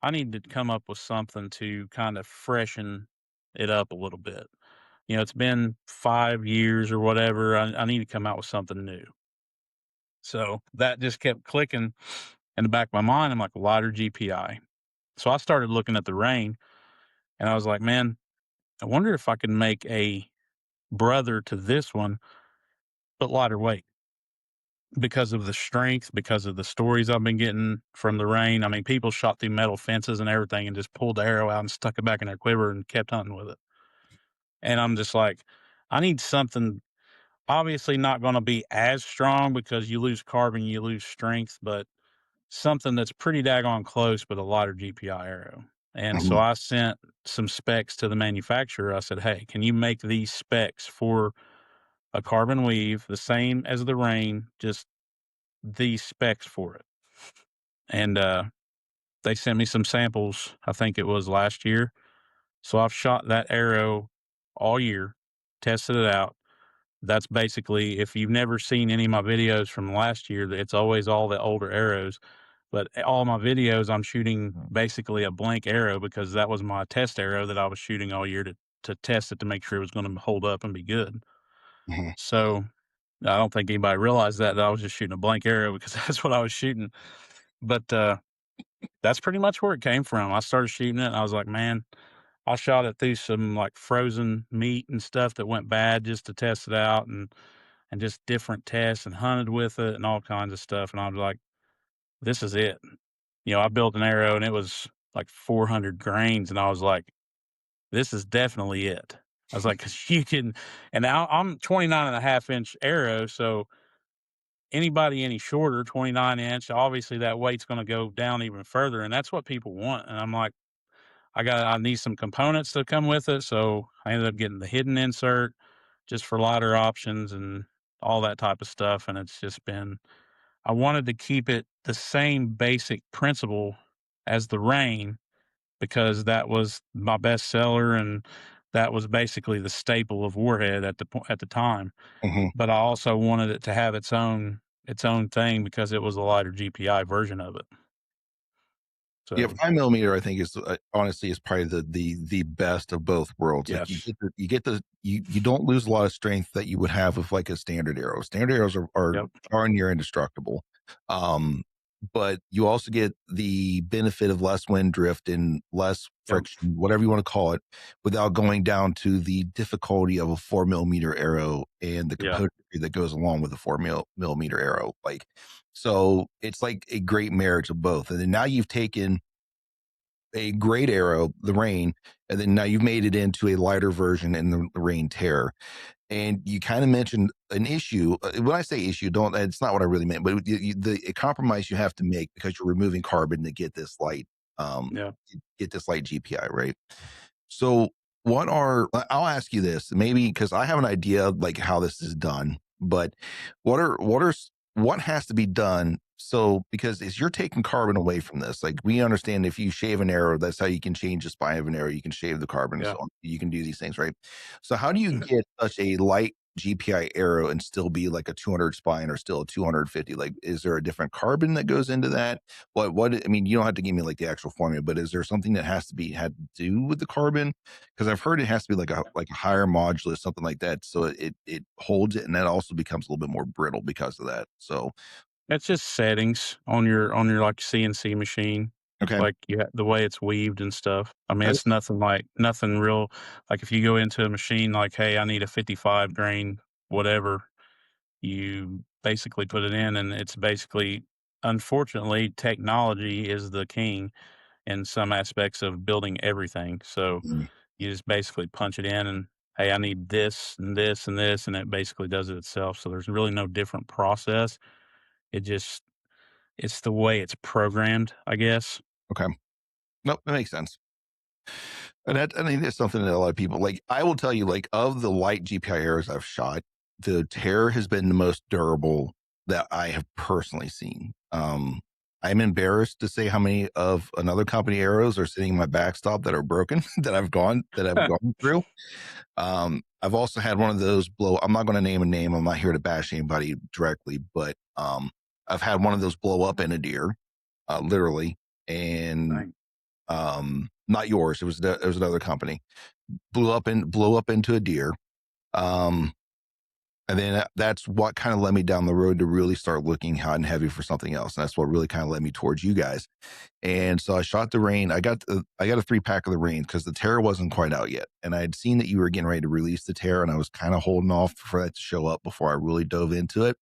I need to come up with something to kind of freshen it up a little bit. You know, it's been 5 years or whatever. I need to come out with something new. So that just kept clicking in the back of my mind. I'm like, lighter GPI. So I started looking at the Rain and I was like, man, I wonder if I can make a brother to this one, but lighter weight because of the strength, because of the stories I've been getting from the Rain. I mean, people shot through metal fences and everything and just pulled the arrow out and stuck it back in their quiver and kept hunting with it. And I'm just like, I need something obviously not going to be as strong because you lose carbon, you lose strength, but something that's pretty daggone close, but a lighter GPI arrow. And so Mhm, I sent some specs to the manufacturer. I said, hey, can you make these specs for a carbon weave, the same as the Rain, just these specs for it? And they sent me some samples, I think it was last year. So I've shot that arrow all year, tested it out. That's basically, if you've never seen any of my videos from last year, it's always all the older arrows. But all my videos, I'm shooting basically a blank arrow because that was my test arrow that I was shooting all year to test it to make sure it was going to hold up and be good. mhm, So I don't think anybody realized that I was just shooting a blank arrow because that's what I was shooting. But that's pretty much where it came from. I started shooting it and I was like, man, I shot it through some like frozen meat and stuff that went bad just to test it out and just different tests and hunted with it and all kinds of stuff. And I was like, this is it. You know, I built an arrow and it was like 400 grains. And I was like, this is definitely it. I was like, cause you can, and now I'm 29.5 inch arrow. So anybody any shorter, 29 inch, obviously that weight's going to go down even further. And that's what people want. And I'm like, I need some components to come with it. So I ended up getting the hidden insert just for lighter options and all that type of stuff. And it's just been, I wanted to keep it the same basic principle as the Rain because that was my best seller and that was basically the staple of Warhead at at the time. mhm. But I also wanted it to have its own thing because it was a lighter GPI version of it. Yeah, So 5 millimeter, I think is honestly is probably the best of both worlds. Like yes, you don't lose a lot of strength that you would have with like a standard arrow. Standard arrows are yep, darn near indestructible. Um, but you also get the benefit of less wind drift and less yep, friction, whatever you want to call it, without going down to the difficulty of a 4 millimeter arrow and the yeah, componentry that goes along with a millimeter arrow. Like, so it's like a great marriage of both. And then now you've taken a great arrow, the Rain, and then now you've made it into a lighter version in the Rain Terror. And you kind of mentioned an issue. When I say issue, don't it's not what I really meant, but the a compromise you have to make because you're removing carbon to get this light, um, yeah. get this light GPI, right? So, what are I'll ask you this, maybe because I have an idea of like how this is done, but what has to be done? So, because as you're taking carbon away from this, like we understand if you shave an arrow, that's how you can change the spine of an arrow. You can shave the carbon and Yeah. so on. You can do these things, right? So, how do you get such a light GPI arrow and still be like a 200 spine or still a 250? Like, is there a different carbon that goes into that? I mean, you don't have to give me like the actual formula, but is there something that has to be had to do with the carbon? Because I've heard it has to be like a higher modulus, something like that, so it holds it, and that also becomes a little bit more brittle because of that. So It's just settings on your, like, CNC machine, okay, like, the way it's weaved and stuff. I mean, okay, it's nothing real like, if you go into a machine like, "Hey, I need a 55 grain whatever," you basically put it in, and it's basically unfortunately, technology is the king in some aspects of building everything, so mhm, you just basically punch it in and, "Hey, I need this and this and this," and it basically does it itself, so there's really no different process. It just it's the way it's programmed, I guess. okay. Nope, that makes sense. And that I think that's something that a lot of people like. I will tell you, like of the light GPI arrows I've shot, the Terror has been the most durable that I have personally seen. I'm embarrassed to say how many of another company arrows are sitting in my backstop that are broken that I've gone through. I've also had one of those blow. I'm not going to name a name. I'm not here to bash anybody directly, but I've had one of those blow up in a deer, literally, and Dang. not yours. It was another company. Blew up into a deer. Um, and then that's what kind of led me down the road to really start looking hot and heavy for something else. And that's what really kind of led me towards you guys. And so I shot the rain. I got a 3-pack of the rain because the Terror wasn't quite out yet. And I had seen that you were getting ready to release the Terror, and I was kind of holding off for that to show up before I really dove into it.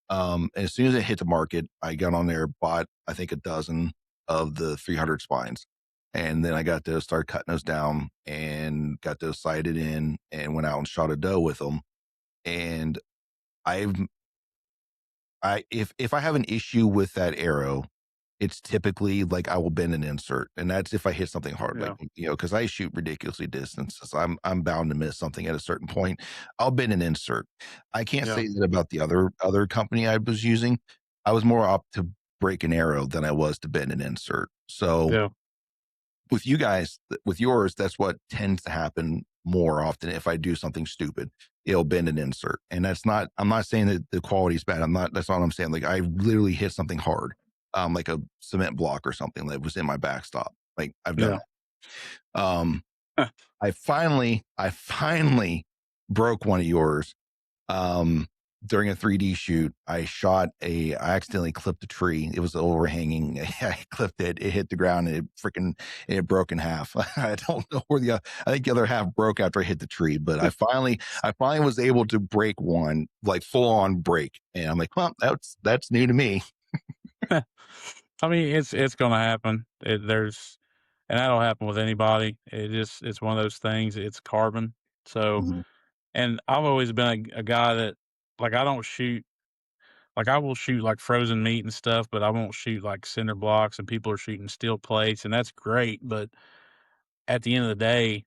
And as soon as it hit the market, I got on there, bought, I think, a dozen of the 300 spines. And then I got to start cutting those down and got those sighted in and went out and shot a doe with them. And I've, if I have an issue with that arrow, it's typically like I will bend an insert, and that's if I hit something hard, like, Yeah. because I shoot ridiculously distances. I'm bound to miss something at a certain point. I'll bend an insert. I can't Yeah. say that about the other company I was using. I was more up to break an arrow than I was to bend an insert. So Yeah. with you guys, with yours, that's what tends to happen more often. If I do something stupid, it'll bend an insert. And I'm not saying that the quality is bad. That's all I'm saying. Like, I literally hit something hard, like a cement block or something that was in my backstop. Like, I've done Yeah. that. I finally broke one of yours. During a 3D shoot, I accidentally clipped a tree. It was overhanging. I clipped it. It hit the ground and it broke in half. I don't know I think the other half broke after I hit the tree, but I finally was able to break one, like full on break. And I'm like, well, that's new to me. I mean, it's gonna happen. And that'll happen with anybody. It's one of those things. It's carbon. So, Mhm. and I've always been a guy that, like, I don't shoot. Like, I will shoot like frozen meat and stuff, but I won't shoot like cinder blocks. And people are shooting steel plates, and that's great. But at the end of the day,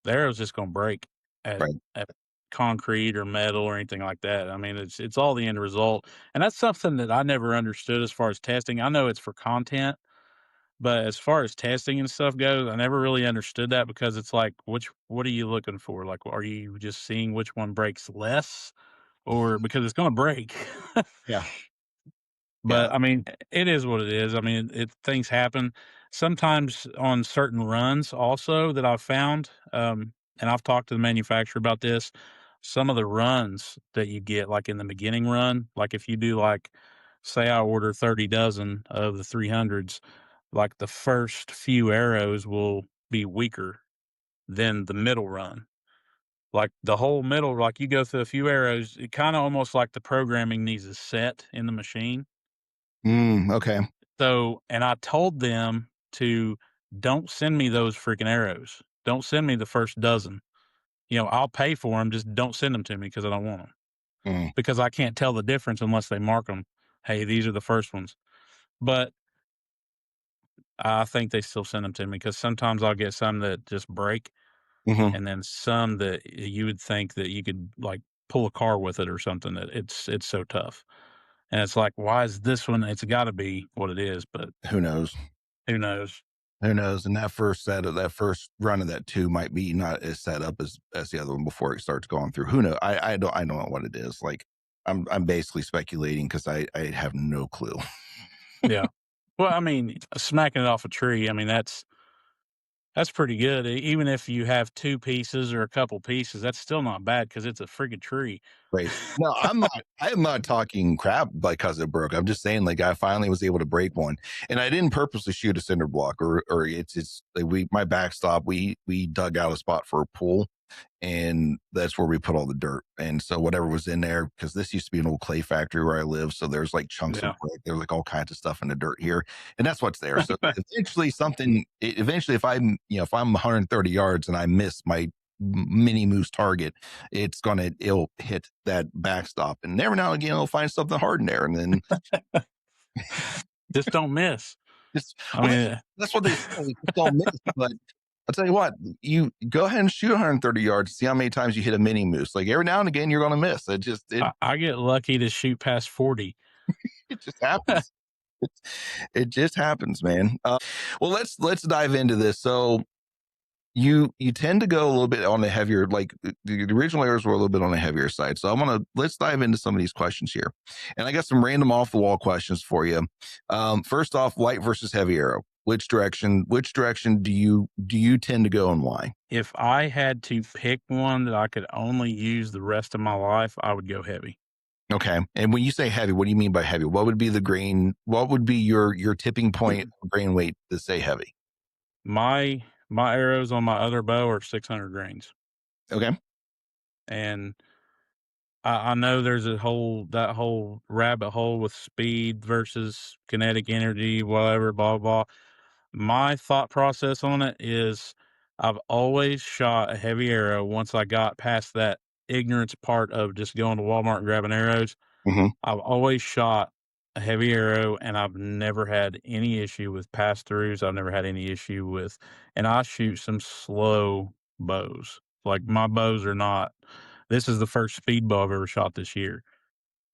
the arrow's just gonna break at Right. at concrete or metal or anything like that. I mean, it's all the end result, and that's something that I never understood as far as testing. I know it's for content, but as far as testing and stuff goes, I never really understood that because it's like, what are you looking for? Like, are you just seeing which one breaks less, or because it's gonna break? Yeah. Yeah. But, I mean, it is what it is. I mean, things happen. Sometimes on certain runs also that I've found, and I've talked to the manufacturer about this, some of the runs that you get, like in the beginning run, like if you do like, say I order 30 dozen of the 300s, like the first few arrows will be weaker than the middle run. Like the whole middle, like you go through a few arrows, it kind of almost like the programming needs to set in the machine. Okay. So, and I told them to don't send me those freaking arrows. Don't send me the first dozen. I'll pay for them. Just don't send them to me because I don't want them. Mm. Because I can't tell the difference unless they mark them. Hey, these are the first ones. But I think they still send them to me because sometimes I'll get some that just break, Hmm. and then some that you would think that you could like pull a car with it or something. That it's so tough, and it's like, why is this one? It's got to be what it is, but Who knows? who knows? Who knows? And that first run of that two might be not as set up as the other one before it starts going through. Who knows? I don't know what it is. Like, I'm basically speculating because I have no clue. Yeah. Well, I mean, smacking it off a tree, I mean, that's pretty good. Even if you have 2 pieces or a couple pieces, that's still not bad because it's a friggin' tree. Right. No, I am not talking crap because it broke. I'm just saying, like, I finally was able to break one, and I didn't purposely shoot a cinder block or it's like my backstop. We dug out a spot for a pool, and that's where we put all the dirt. And so whatever was in there, because this used to be an old clay factory where I live, so there's like chunks of Yeah. brick, there's like all kinds of stuff in the dirt here, and that's what's there. So eventually, if I'm 130 yards and I miss my mini moose target, it'll hit that backstop, and every now and again it'll find something hard in there, and then Just don't miss. just I well, mean, that's what they say. You just don't miss. But I'll tell you what, you go ahead and shoot 130 yards, see how many times you hit a mini moose. Like, every now and again, you're going to miss. I get lucky to shoot past 40. It just happens. It, it just happens, man. Well, let's dive into this. So you tend to go a little bit on the heavier, like the original errors were a little bit on the heavier side. So let's dive into some of these questions here, and I got some random off the wall questions for you. First off, light versus heavy arrow. Which direction do you tend to go, and why? If I had to pick one that I could only use the rest of my life, I would go heavy. Okay. And when you say heavy, what do you mean by heavy? What would be the grain? What would be your tipping point grain weight to say heavy? My arrows on my other bow are 600 grains, Okay. and I know there's that whole rabbit hole with speed versus kinetic energy, whatever, blah blah. My thought process on it is I've always shot a heavy arrow once I got past that ignorance part of just going to Walmart and grabbing arrows. Hmm. I've always shot a heavy arrow and I've never had any issue with pass throughs. I've never had any issue with, and I shoot some slow bows. Like my bows are not, this is the first speed bow I've ever shot this year.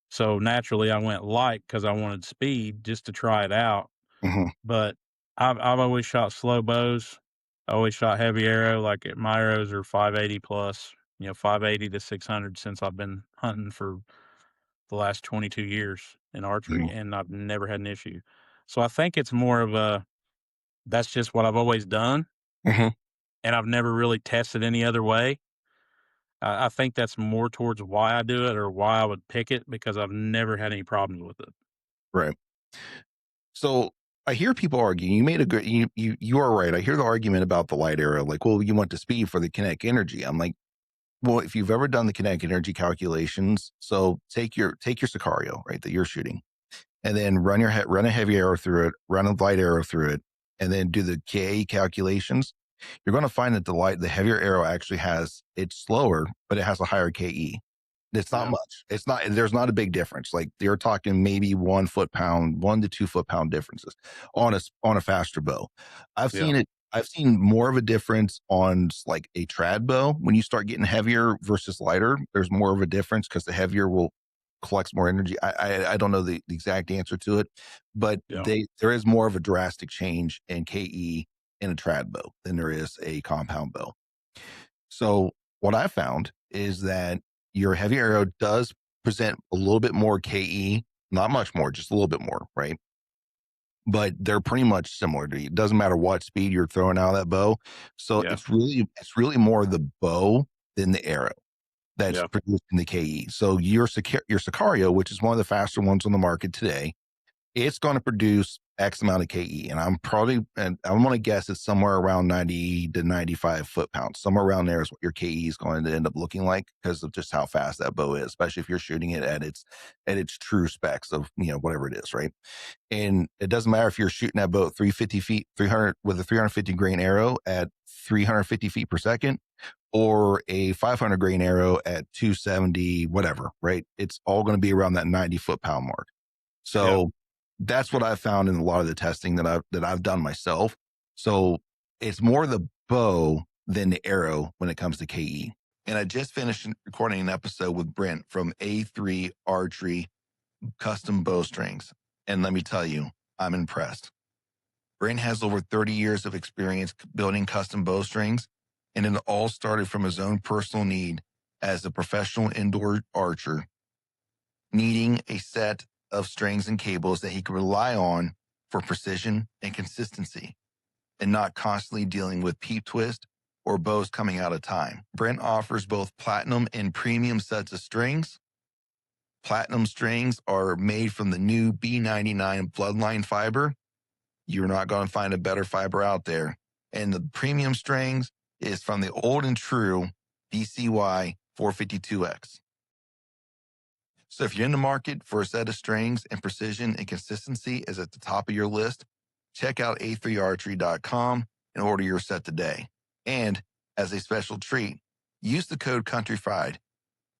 So naturally I went light because I wanted speed just to try it out. Hmm. But I've always shot slow bows. I always shot heavy arrow. Like my arrows are 580 plus, 580 to 600 since I've been hunting for the last 22 years in archery, and I've never had an issue. So I think it's more of a that's just what I've always done, Hmm. and I've never really tested any other way. I think that's more towards why I do it or why I would pick it because I've never had any problems with it. Right. So I hear people argue. You made a good. You are right. I hear the argument about the light arrow. Like, well, you want the speed for the kinetic energy. I'm like, well, if you've ever done the kinetic energy calculations, so take your Sicario, right, that you're shooting, and then run a heavy arrow through it, run a light arrow through it, and then do the KA calculations. You're going to find that the heavier arrow actually it's slower, but it has a higher KE. It's not Yeah, much. There's not a big difference. Like you're talking maybe 1 to 2 foot-pound differences on a faster bow. I've yeah, seen it. I've seen more of a difference on like a trad bow when you start getting heavier versus lighter. There's more of a difference because the heavier will collects more energy. I don't know the exact answer to it, but yeah, there is more of a drastic change in KE in a trad bow than there is a compound bow. So what I found is that your heavy arrow does present a little bit more KE, not much more, just a little bit more, right? But they're pretty much similar to you. It doesn't matter what speed you're throwing out of that bow. So yeah, it's really more the bow than the arrow that's yeah, producing the KE. So your Sicario, which is one of the faster ones on the market today, it's going to produce X amount of KE. And I'm going to guess it's somewhere around 90 to 95 foot-pounds. Somewhere around there is what your KE is going to end up looking like because of just how fast that bow is, especially if you're shooting it at its true specs of, whatever it is, right? And it doesn't matter if you're shooting that bow at 350 feet, 300 with a 350 grain arrow at 350 feet per second, or a 500 grain arrow at 270, whatever, right? It's all going to be around that 90 foot-pound mark. yeah, So that's what I've found in a lot of the testing that I've done myself. So it's more the bow than the arrow when it comes to KE. And I just finished recording an episode with Brent from A3 Archery Custom Bowstrings. And let me tell you, I'm impressed. Brent has over 30 years of experience building custom bowstrings, and it all started from his own personal need as a professional indoor archer, needing a set of strings and cables that he could rely on for precision and consistency, and not constantly dealing with peep twist or bows coming out of time. Brent offers both platinum and premium sets of strings. Platinum strings are made from the new B99 Bloodline fiber. You're not going to find a better fiber out there. And the premium strings is from the old and true BCY 452X. So if you're in the market for a set of strings and precision and consistency is at the top of your list, check out a3archery.com and order your set today. And as a special treat, use the code COUNTRYFRIED.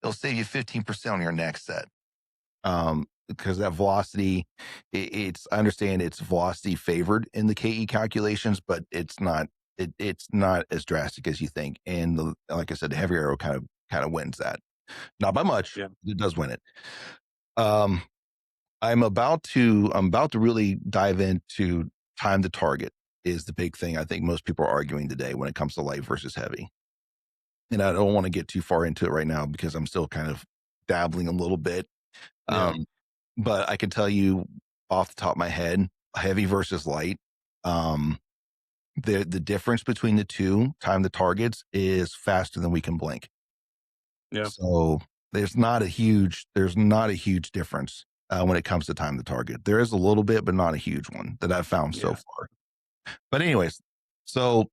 It'll save you 15% on your next set. Because that velocity, I understand it's velocity favored in the KE calculations, but it's not as drastic as you think. And like I said, the heavy arrow kind of wins that. Not by much. yeah, It does win it. Um, I'm about to really dive into time to target is the big thing I think most people are arguing today when it comes to light versus heavy. And I don't want to get too far into it right now because I'm still kind of dabbling a little bit. yeah, Um, but I can tell you off the top of my head, heavy versus light. Um, the difference between the two time the targets is faster than we can blink. Yeah. So there's not a huge difference when it comes to time to target. There is a little bit, but not a huge one that I've found so Yeah. far. But anyways, so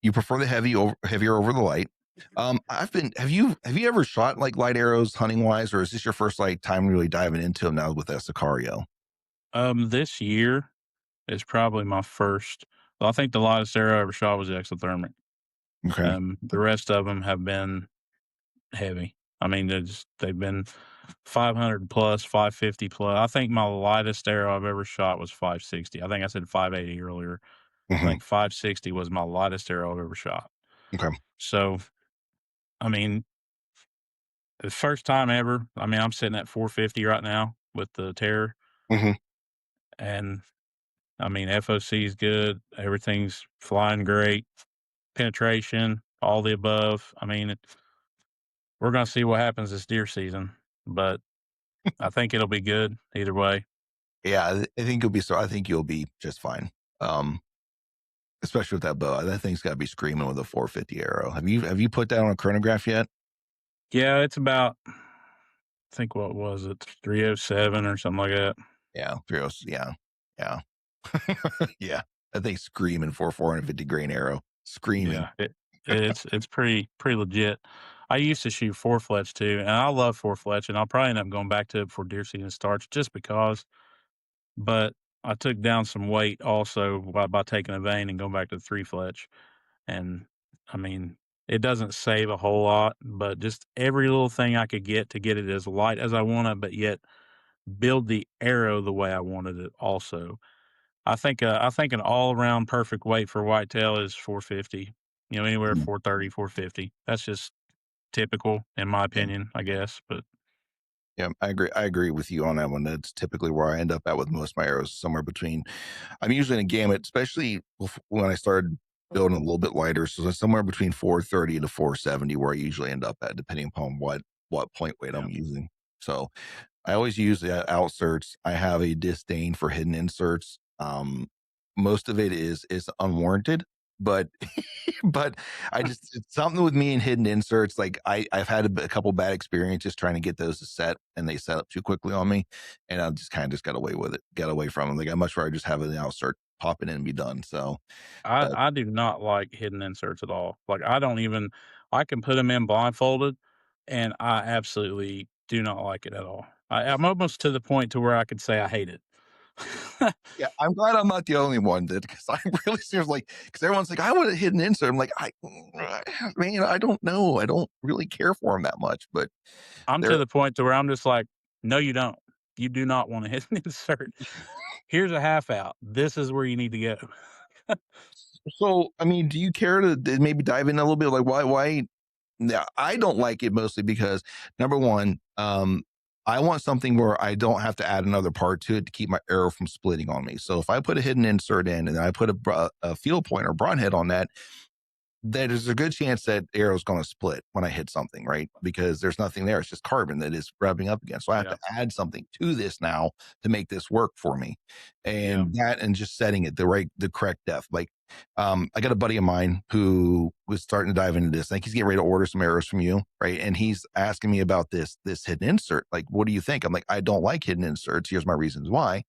you prefer the heavier over the light. I've been have you ever shot like light arrows hunting wise, or is this your first like time really diving into them now with that Sicario? This year is probably my first. Well, I think the lightest arrow I ever shot was the exothermic. Okay. The rest of them have been heavy. I mean, they've been 500 plus, 550 plus. I think my lightest arrow I've ever shot was 560. I think I said 580 earlier. I Hmm. think 560 was my lightest arrow I've ever shot. Okay. So, I mean, the first time ever. I mean, I'm sitting at 450 right now with the Terror, Hmm. and I mean, FOC is good. Everything's flying great. Penetration, all the above. I mean, we're going to see what happens this deer season, but I think it'll be good either way. Yeah, I think you'll be so. I think you'll be just fine. Um, Especially with that bow. That thing's got to be screaming with a 450 arrow. Have you put that on a chronograph yet? Yeah, it's about, I think, what was it, 307 or something like that. Yeah, 30. Yeah, yeah, yeah. That thing's screaming for 450 grain arrow. Screaming. Yeah, it's pretty legit. I used to shoot four fletch too, and I love four fletch, and I'll probably end up going back to it before deer season starts just because. But I took down some weight also by taking a vein and going back to three fletch. And I mean, it doesn't save a whole lot, but just every little thing I could get to get it as light as I want it, but yet build the arrow the way I wanted it also. I think an all around perfect weight for whitetail is 450. Anywhere Mm. 430, 450. That's just typical in my Yeah, opinion, I guess. But yeah, I agree. I agree with you on that one. That's typically where I end up at with most of my arrows, somewhere between. I'm usually in a gamut, especially when I started building a little bit lighter. So it's somewhere between 430 to 470, where I usually end up at, depending upon what point weight yeah. I'm using. So I always use the outserts. I have a disdain for hidden inserts. Most of it is unwarranted, but but I just it's something with me and hidden inserts. Like I've had a couple bad experiences trying to get those to set, and they set up too quickly on me, and I just kind of just got away with it, got away from them. Like I much rather just have an outsert pop it in and be done. So, but I do not like hidden inserts at all. Like I don't even I can put them in blindfolded, and I absolutely do not like it at all. I'm almost to the point to where I could say I hate it. yeah, I'm glad I'm not the only one that because I really seriously like because everyone's like I would have hidden insert. I'm like man, I don't know. I don't really care for them that much, but I'm to they're the point to where I'm just like, no, you don't. You do not want a hidden insert. Here's a half out. This is where you need to go. so. I mean, do you care to maybe dive in a little bit? Like why? Yeah, I don't like it mostly because number one, I want something where I don't have to add another part to it to keep my arrow from splitting on me. So if I put a hidden insert in and I put a field point or broadhead on that, there's a good chance that arrow's going to split when I hit something, right? Because there's nothing there. It's just carbon that is rubbing up against. So I have Yeah, to add something to this now to make this work for me. yeah, And just setting it the correct depth. Like, I got a buddy of mine who was starting to dive into this. I think he's getting ready to order some arrows from you, right? And he's asking me about this hidden insert. Like, what do you think? I'm like, I don't like hidden inserts. Here's my reasons why.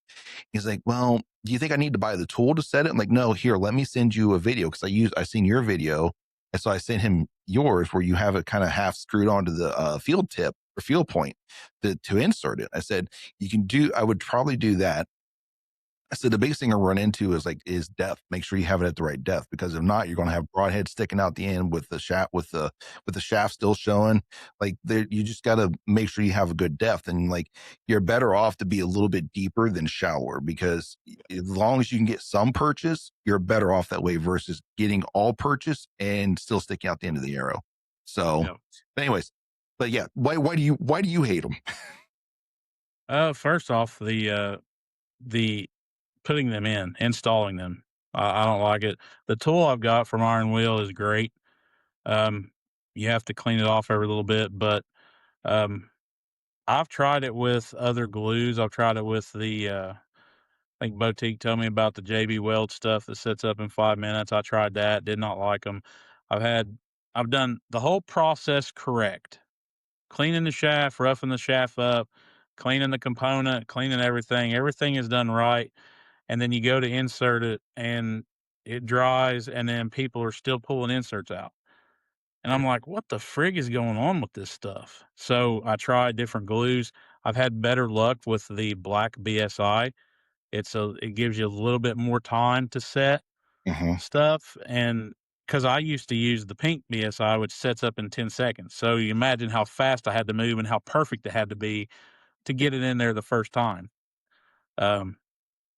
He's like, well, do you think I need to buy the tool to set it? I'm like, no, here, let me send you a video because I seen your video. And so I sent him yours where you have it kind of half screwed onto the field tip or field point to insert it. I said, I would probably do that. I said the biggest thing I run into is depth. Make sure you have it at the right depth because if not, you're going to have broadhead sticking out the end with the shaft with the shaft still showing. Like there, you just got to make sure you have a good depth, and like you're better off to be a little bit deeper than shallower because as long as you can get some purchase, you're better off that way versus getting all purchase and still sticking out the end of the arrow. So, yeah. anyways, but yeah, why do you hate them? First off, the putting them in, installing them. I don't like it. The tool I've got from Iron Wheel is great. Um, you have to clean it off every little bit, but um, I've tried it with other glues. I've tried it with think Boutique told me about the JB Weld stuff that sets up in 5 minutes. I tried that, did not like them. I've had I've done the whole process correct. Cleaning the shaft, roughing the shaft up, cleaning the component, cleaning everything. Everything is done right, and then you go to insert it, and it dries, and then people are still pulling inserts out. And I'm like, "What the frig is going on with this stuff?" So, I tried different glues. I've had better luck with the black BSI. It gives you a little bit more time to set Hmm. stuff, and because I used to use the pink BSI, which sets up in 10 seconds. So, you imagine how fast I had to move and how perfect it had to be to get it in there the first time. Um,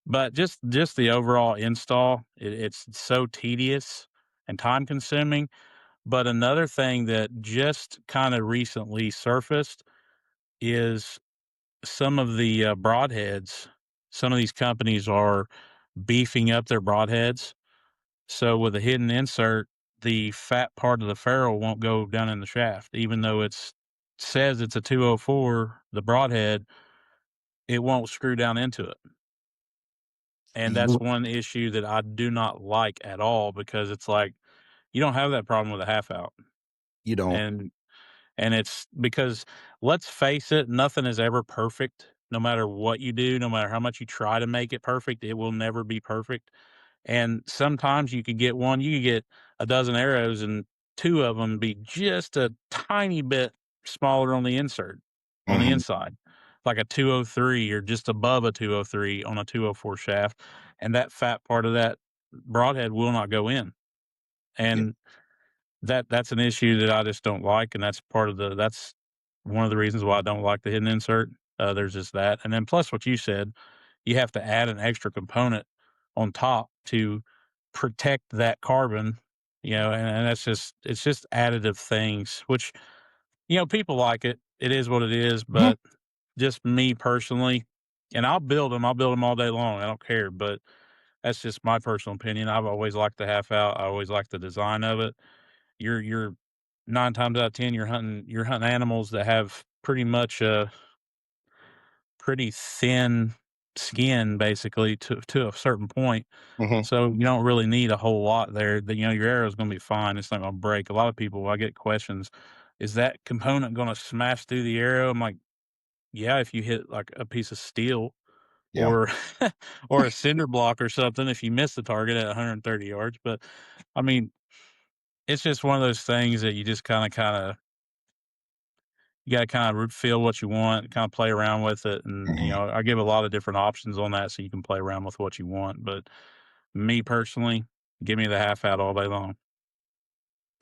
but just the overall install, it's so tedious and time consuming. But another thing that just kinda recently surfaced is some of the, broadheads. Some of these companies are beefing up their broadheads. So with a hidden insert, the fat part of the ferrule won't go down in the shaft. Even though says it's a 204, the broadhead, it won't screw down into it. And that's You one issue that I do not like at all because it's like, you don't have that problem with a half out. you don't. And it's because, let's face it, nothing is ever perfect. No matter what you do, no matter how much you try to make it perfect, it will never be perfect. And sometimes you could get a dozen arrows and two of them be just a tiny bit smaller on the insert, on the Hmm. inside, like a 203 or just above a 203 on a 204 shaft. And that fat part of that broadhead will not go in. Yeah. And that's an issue that I just don't like, and that's one of the reasons why I don't like the hidden insert. There's just that, and then plus what you said, you have to add an extra component on top to protect that carbon, and it's just additive things, which, people like it. It is what it is, Mhm. but just me personally, and I'll build them all day long, I don't care, but that's just my personal opinion. I've always liked the half out, I always liked the design of it. You're 9 times out of 10, you're hunting animals that have pretty much a pretty thin skin basically to a certain point. Mhm. So you don't really need a whole lot there. Your arrow's gonna be fine. It's not gonna break. A lot of people, I get questions, "Is that component gonna smash through the arrow?" I'm like, "Yeah, if you hit like a piece of steel Yeah. or or a cinder block or something, if you miss the target at 130 yards." But I mean, it's just one of those things that you just kinda you gotta kinda feel what you want, kinda play around with it, and, Mhm. I give a lot of different options on that so you can play around with what you want, but me personally, give me the half out all day long.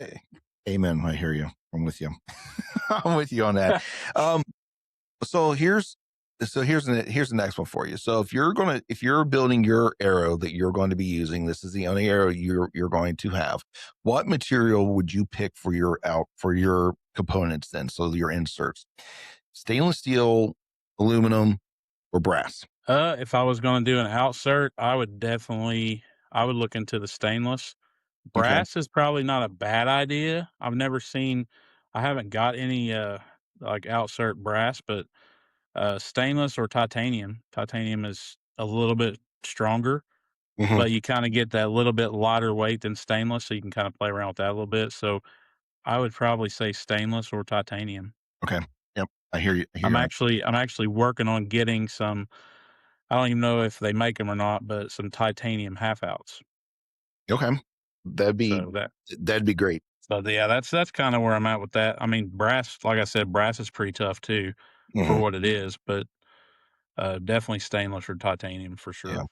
Eh, amen. I hear you. I'm with you. I'm with you on that. Um, so here's the next one for you. So if you're building your arrow that you're going to be using, this is the only arrow you're going to have. What material would you pick for your components then? So your inserts, stainless steel, aluminum, or brass? If I was gonna do an outsert, I would look into the stainless. Okay. Brass is probably not a bad idea. I haven't got any, like, outsert brass, but, stainless or titanium. Titanium is a little bit stronger, Hmm. but you kinda get that little bit lighter weight than stainless, so you can kinda play around with that a little bit, so I would probably say stainless or titanium. Okay. Yep. I hear you. I hear you on I'm actually working on getting some. I don't even know if they make them or not, but some titanium half outs. that. Okay. That'd be So that that'd be great. so yeah, that's kinda where I'm at with that. I mean, brass, like I said, brass is pretty tough too for Mhm. what it is, but, definitely stainless or titanium for Yeah. sure.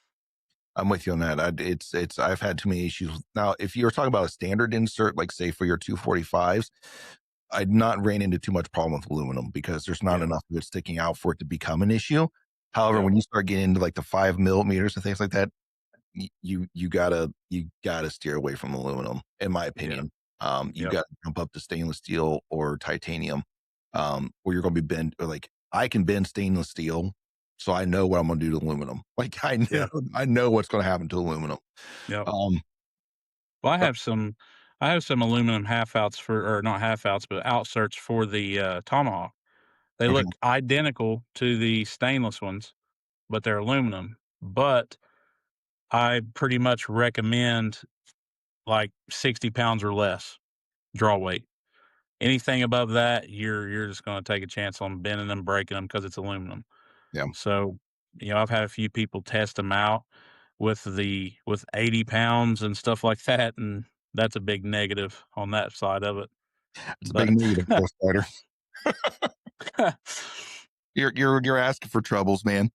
I'm with you on that. I've had too many issues. Now, if you're talking about a standard insert, like say for your 245s, I'd not ran into too much problem with aluminum because there's not Yeah, enough of it sticking out for it to become an issue. However, yep, when you start getting into like the 5 millimeters and things like that, you gotta steer away from aluminum, in my yeah, opinion. You yep, got to jump up to stainless steel or titanium, where you're going to be bend. Or like I can bend stainless steel, so I know what I'm going to do to aluminum. Like yeah, I know what's going to happen to aluminum. yep. Um, Well, uh, I have some aluminum half outs or not half outs, but outserts for the, Tomahawk. They okay. look identical to the stainless ones, but they're aluminum. but I pretty much recommend like 60 pounds or less draw weight. Anything above that, you're just going to take a chance on bending them, breaking them because it's aluminum. Yeah. So, I've had a few people test them out with 80 pounds and stuff like that, and that's a big negative on that side of it. It's a big But negative for a spider. You're asking for troubles, man.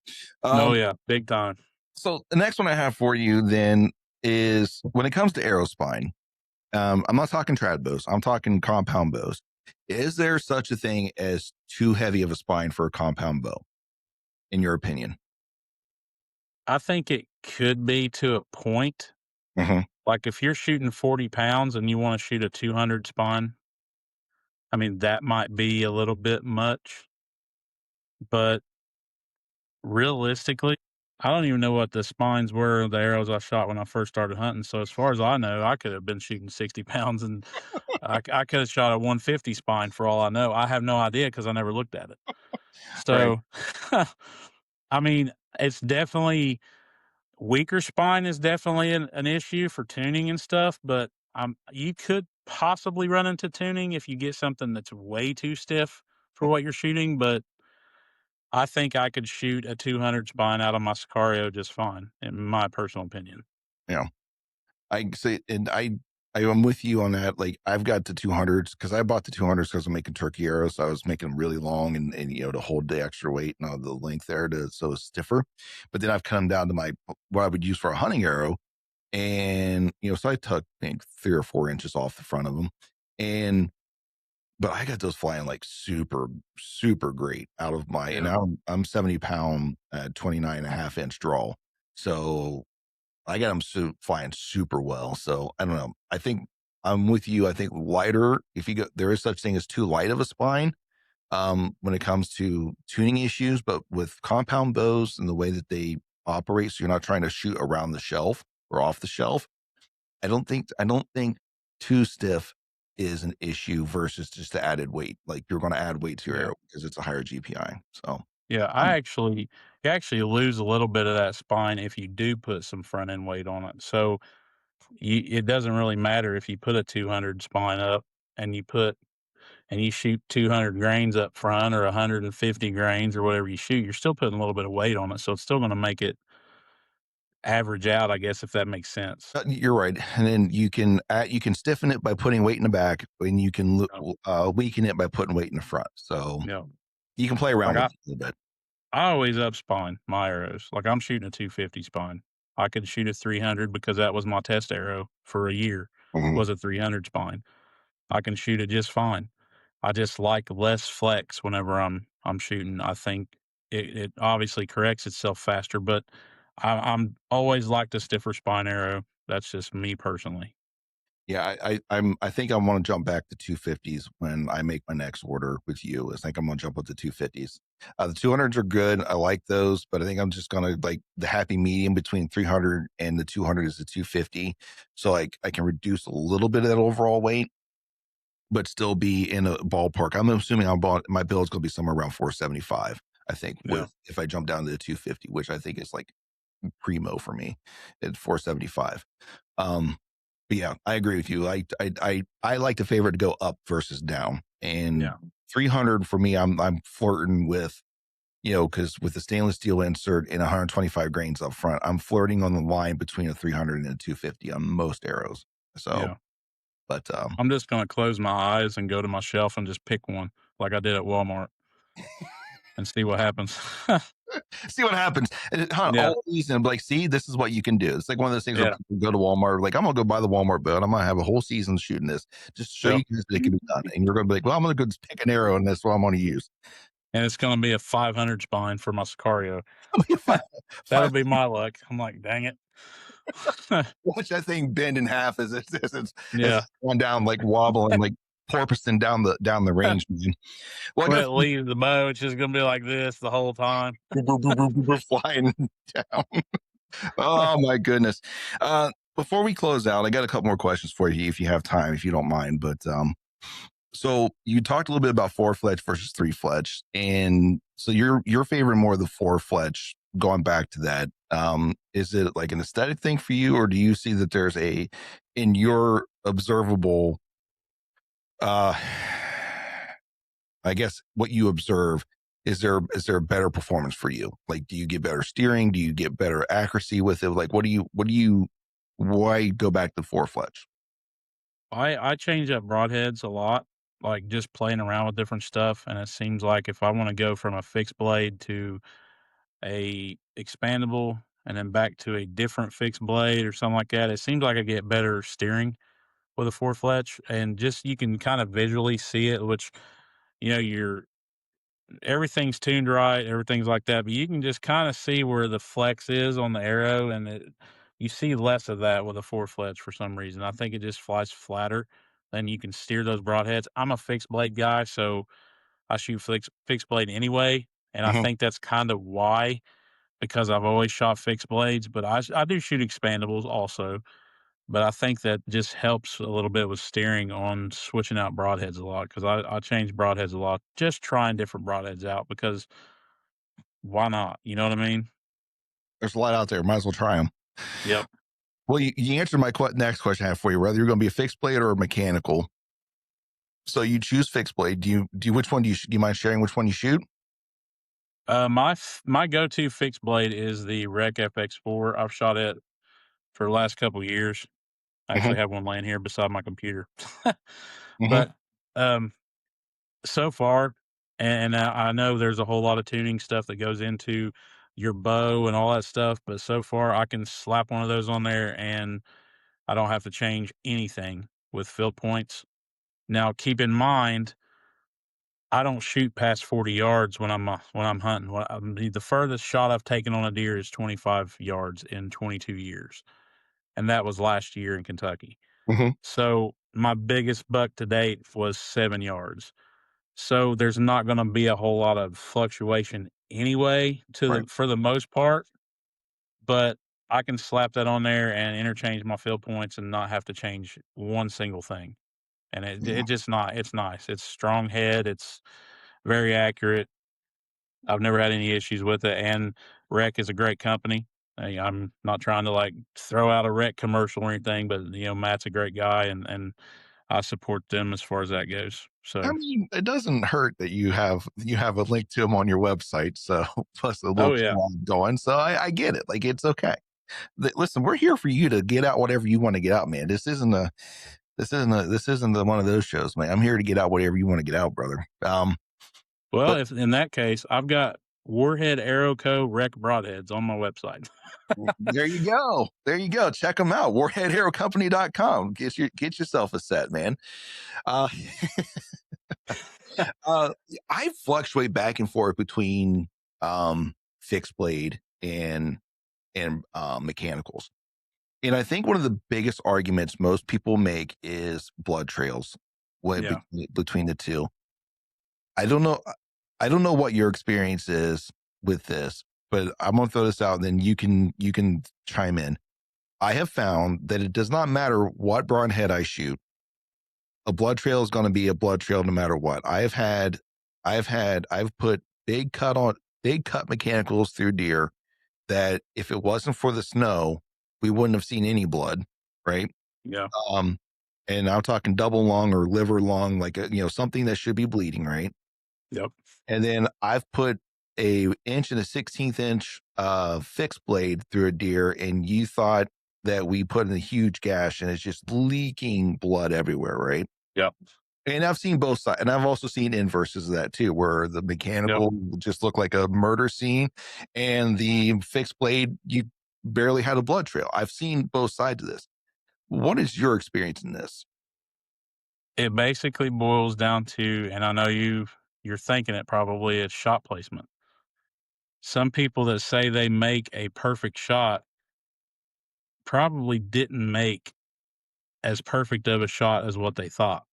no, Um, yeah, big time. so the next one I have for you then is when it comes to arrow spine. I'm not talking trad bows. I'm talking compound bows. Is there such a thing as too heavy of a spine for a compound bow, in your opinion? I think it could be to a point. Hmm. Like if you're shooting 40 pounds and you want to shoot a 200 spine, I mean, that might be a little bit much, but realistically, I don't even know what the spines were of the arrows I shot when I first started hunting. So as far as I know, I could have been shooting 60 pounds and I could have shot a 150 spine for all I know. I have no idea because I never looked at it. Right. So, I mean, it's definitely weaker spine is definitely an issue for tuning and stuff, but you could possibly run into tuning if you get something that's way too stiff for what you're shooting. But I think I could shoot a 200 spine out of my Sicario just fine, in my personal opinion. Yeah. I say, and I am with you on that. Like I've got the 200s because I bought the 200s because I'm making turkey arrows. So I was making them really long and to hold the extra weight and all the length there so it's stiffer. But then I've come down to what I would use for a hunting arrow. And, so I took maybe 3 or 4 inches off the front of them. But I got those flying like super, super great out of and Yeah. now I'm 70 pound at 29.5 inch draw. So I got them flying super well. So I don't know. I think I'm with you. I think lighter, if you go, there is such thing as too light of a spine when it comes to tuning issues, but with compound bows and the way that they operate, so you're not trying to shoot around the shelf or off the shelf. I don't think too stiff is an issue versus just the added weight. Like you're going to add weight to your Yeah. arrow because it's a higher GPI. So Yeah, um, you actually lose a little bit of that spine if you do put some front end weight on it. So it doesn't really matter if you put a 200 spine up and you shoot 200 grains up front or 150 grains or whatever you shoot, you're still putting a little bit of weight on it. So it's still going to make it average out, I guess, if that makes sense. you're right. And then you can stiffen it by putting weight in the back, and you can Oh, weaken it by putting weight in the front. So yeah. you can play Like around with it a little bit. I always up spine my arrows. Like I'm shooting a 250 spine. I could shoot a 300 because that was my test arrow for a year Mhm. was a 300 spine. I can shoot it just fine. I just like less flex whenever I'm shooting. I think it obviously corrects itself faster, but I'm always like the stiffer spine arrow. That's just me personally. Yeah, I think I want to jump back to 250s when I make my next order with you. I think I'm going to jump with the 250s. The 200s are good. I like those, but I think I'm just going to like the happy medium between 300 and the 200 is the 250. So like I can reduce a little bit of that overall weight, but still be in a ballpark. I'm assuming my bill is going to be somewhere around 475. I think Yeah, if I jump down to the 250, which I think is like primo for me at 475. Um, but yeah, I agree with you. I like the favorite to go up versus down. And yeah, 300 for me, I'm flirting with, because with the stainless steel insert and 125 grains up front, I'm flirting on the line between a 300 and a 250 on most arrows. So, yeah. but I'm just gonna close my eyes and go to my shelf and just pick one like I did at Walmart and see what happens. see what happens. And Yeah, all these and I'm like, see, this is what you can do. It's like one of those things where yeah, people go to Walmart, like, I'm gonna go buy the Walmart boat. I'm gonna have a whole season shooting this just to show yep. you guys that it can be done. And you're gonna be like, well, I'm gonna go just pick an arrow and that's what I'm gonna use. And it's gonna be a 500 spine for my Sicario. five, That'll five, be my luck. I'm like, dang it. watch that thing bend in half as Yeah. it's going down, like wobbling, like porpoising down the range, man. Well, I When got it leaves the bow, it's just gonna be like this the whole time. flying down. Oh my goodness. Before we close out, I got a couple more questions for you if you have time, if you don't mind. But so you talked a little bit about four fletch versus three fletch, and so your favorite more of the four fletch going back to that, is it like an aesthetic thing for you, or do you see that there's a in your observable, uh, I guess what you observe, is there a better performance for you? Like, do you get better steering? Do you get better accuracy with it? Like, why go back to four fletch? I change up broadheads a lot, like, just playing around with different stuff, and it seems like if I wanna go from a fixed blade to a expandable and then back to a different fixed blade or something like that, it seems like I get better steering with a 4 fletch, and just you can kind of visually see it, which, you're everything's tuned right, everything's like that, but you can just kinda see where the flex is on the arrow, and you see less of that with a 4 fletch for some reason. I think it just flies flatter, and you can steer those broadheads. I'm a fixed blade guy, so I shoot fixed blade anyway, and I Mhm. think that's kinda why, because I've always shot fixed blades, but I do shoot expandables also, but I think that just helps a little bit with steering on switching out broadheads a lot, because I change broadheads a lot, just trying different broadheads out because why not? You know what I mean? There's a lot out there. Might as well try them. Yep. Well, you answered my next question I have for you. Whether you're going to be a fixed blade or a mechanical, so you choose fixed blade. Which one do you mind sharing which one you shoot? My go-to fixed blade is the REK FX4. I've shot it for the last couple years. I Hmm. actually have one laying here beside my computer. Hmm. But, um, so far, and I know there's a whole lot of tuning stuff that goes into your bow and all that stuff, but so far I can slap one of those on there and I don't have to change anything with field points. Now, keep in mind, I don't shoot past 40 yards when I'm hunting. The furthest shot I've taken on a deer is 25 yards in 22 years, and that was last year in Kentucky. Hmm. So my biggest buck to date was 7 yards. So there's not going to be a whole lot of fluctuation anyway, Right. for the most part. But I can slap that on there and interchange my field points and not have to change one single thing. And it's nice. It's strong head. It's very accurate. I've never had any issues with it, and REK is a great company. I'm not trying to, like, throw out a REK commercial or anything, but, Matt's a great guy, and I support them as far as that goes. I So mean, it doesn't hurt that you have a link to them on your website. So plus a little oh, yeah. going. So I get it. Like it's okay. Listen, we're here for you to get out whatever you want to get out, man. This isn't the one of those shows, man. I'm here to get out whatever you want to get out, brother. Well, But if in that case, I've got Warhead Arrow Co. REK broadheads on my website. there you go. There you go. Check them out. Warheadherocompany.com. Get yourself a set, man. Uh, uh, I fluctuate back and forth between fixed blade and mechanicals. And I think one of the biggest arguments most people make is blood trails Yeah. between the two. I don't know. I don't know what your experience is with this, but I'm gonna throw this out, and then you can chime in. I have found that it does not matter what broadhead I shoot. A blood trail is going to be a blood trail no matter what. I've put big cut mechanicals through deer that if it wasn't for the snow, we wouldn't have seen any blood, right? Yeah. Um, and I'm talking double lung or liver lung, like something that should be bleeding, right? Yep. And then I've put a inch and a 16th inch fixed blade through a deer, and you thought that we put in a huge gash and it's just leaking blood everywhere, right? Yep. And I've seen both sides, and I've also seen inverses of that too, where the Yep. mechanical just looked like a murder scene, and the fixed blade you barely had a blood trail. I've seen both sides of this. What is your experience in this? It basically boils down to, and I know you're thinking it probably, is shot placement. Some people that say they make a perfect shot probably didn't make as perfect of a shot as what they thought.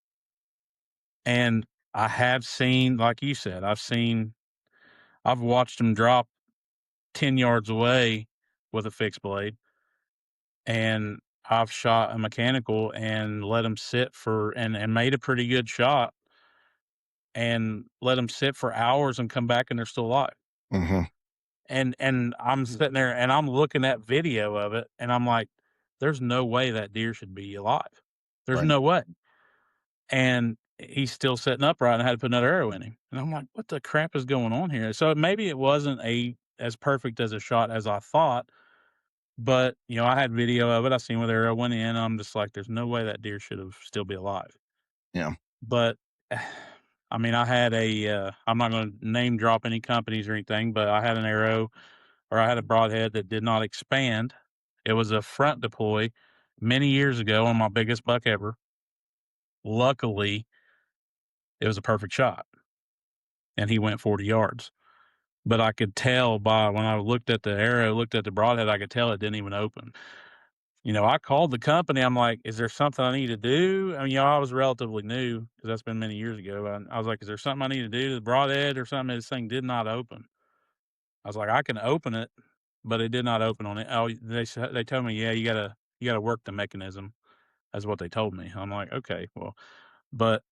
And I have seen, like you said, I've watched them drop 10 yards away with a fixed blade, and I've shot a mechanical and let them sit and made a pretty good shot and let them sit for hours and come back and they're still alive. Hmm. and I'm sitting there and I'm looking at video of it and I'm like, "There's no way that deer should be alive. There's Right. no way." And he's still sitting upright and I had to put another arrow in him. And I'm like, "What the crap is going on here?" So maybe it wasn't a as perfect as a shot as I thought, but, I had video of it. I seen where the arrow went in. I'm just like, "There's no way that deer should have still be alive." Yeah. But, I mean, I had I'm not gonna name drop any companies or anything, but I had an arrow or I had a broadhead that did not expand. It was a front deploy many years ago on my biggest buck ever. Luckily, it was a perfect shot, and he went 40 yards. But I could tell by when I looked at the arrow, looked at the broadhead, I could tell it didn't even open. I called the company. I'm like, "Is there something I need to do?" I mean, I was relatively new because that's been many years ago. And I was like, "Is there something I need to do to the broadhead or something?" This thing did not open. I was like, "I can open it, but it did not open on it." Oh, they told me, "Yeah, you gotta work the mechanism." That's what they told me. I'm like, "Okay, well," but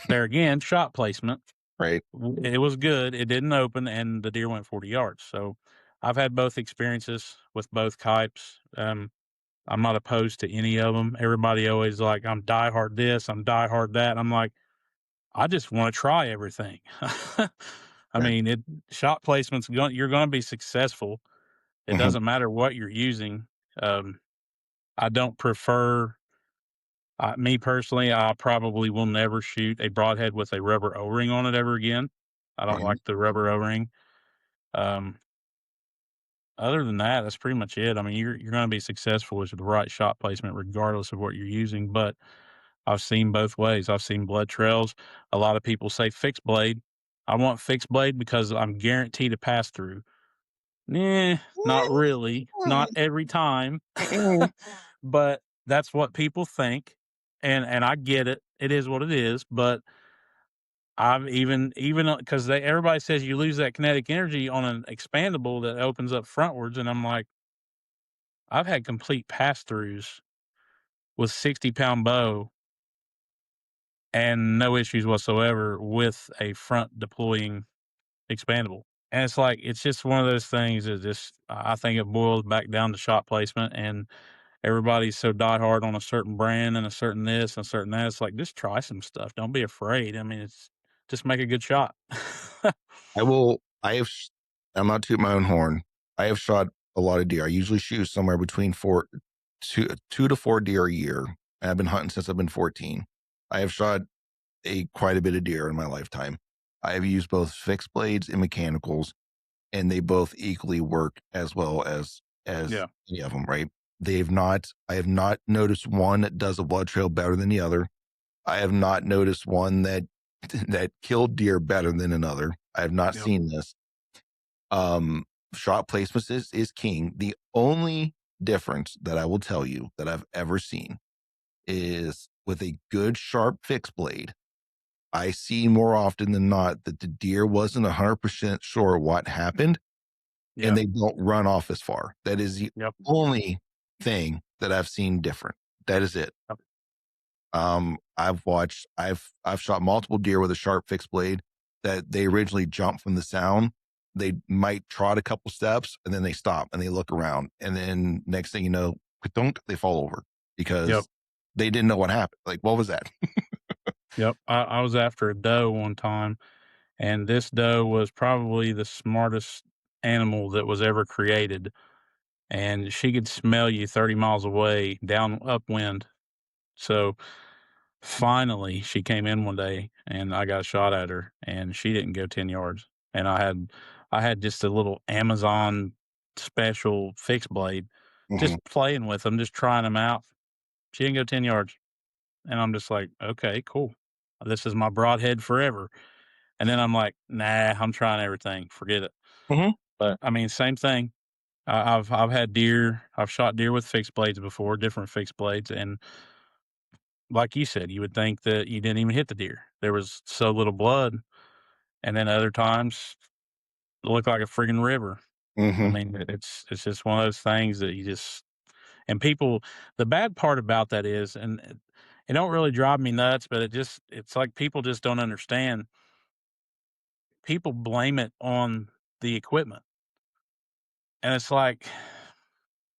there again, shot placement. Right. It was good. It didn't open, and the deer went 40 yards. So I've had both experiences with both types. I'm not opposed to any of them. Everybody always like, "I'm diehard this, I'm diehard that." I'm like, I just want to try everything. I Right. mean, shot placement's going. You're going to be successful. It Hmm. doesn't matter what you're using. Um, I don't prefer. Me personally, I probably will never shoot a broadhead with a rubber O-ring on it ever again. I don't Right. like the rubber O-ring. Um, Other than that, that's pretty much it. I mean, you're going to be successful with the right shot placement, regardless of what you're using. But I've seen both ways. I've seen blood trails. A lot of people say fixed blade. I want fixed blade because I'm guaranteed a pass through. Nah, not really. Not every time. But that's what people think. And I get it. It is what it is. But I've even because they everybody says you lose that kinetic energy on an expandable that opens up frontwards, and I'm like, I've had complete pass throughs with 60-pound bow and no issues whatsoever with a front deploying expandable. And it's like it's just one of those things that just I think it boils back down to shot placement and everybody's so diehard on a certain brand and a certain this and a certain that. It's like just try some stuff. Don't be afraid. I mean, it's just make a good shot. I will. I'm not tooting my own horn. I have shot a lot of deer. I usually shoot somewhere between two to four deer a year. I've been hunting since I've been 14. I have shot quite a bit of deer in my lifetime. I have used both fixed blades and mechanicals, and they both equally work as well as Yeah. any of them. Right? They've not. I have not noticed one that does a blood trail better than the other. I have not noticed one that killed deer better than another. I have not Yep. seen this. Um, Shot placements is king. The only difference that I will tell you that I've ever seen is with a good sharp fixed blade. I see more often than not that the deer wasn't 100% sure what happened and Yeah. they don't run off as far. That is the Yep. only thing that I've seen different. That is it. Yep. I've shot multiple deer with a sharp fixed blade that they originally jump from the sound. They might trot a couple steps and then they stop and they look around. And then next thing you know, don't they fall over Yep. because they didn't know what happened. Like, what was that? Yep. I was after a doe one time, and this doe was probably the smartest animal that was ever created. And she could smell you 30 miles away down upwind. So finally, she came in one day and I got a shot at her and she didn't go 10 yards. And I had just a little Amazon special fixed blade, Hmm. just playing with them, just trying them out. She didn't go 10 yards. And I'm just like, okay, cool. This is my broadhead forever. And then I'm like, nah, I'm trying everything. Forget it. Hmm. But I mean, same thing. I've had deer. I've shot deer with fixed blades before, different fixed blades, and like you said, you would think that you didn't even hit the deer. There was so little blood, and then other times it looked like a friggin' river. I Hmm. mean, it's just one of those things that you just and people. The bad part about that is, and it don't really drive me nuts, but it's like people just don't understand. People blame it on the equipment. And it's like,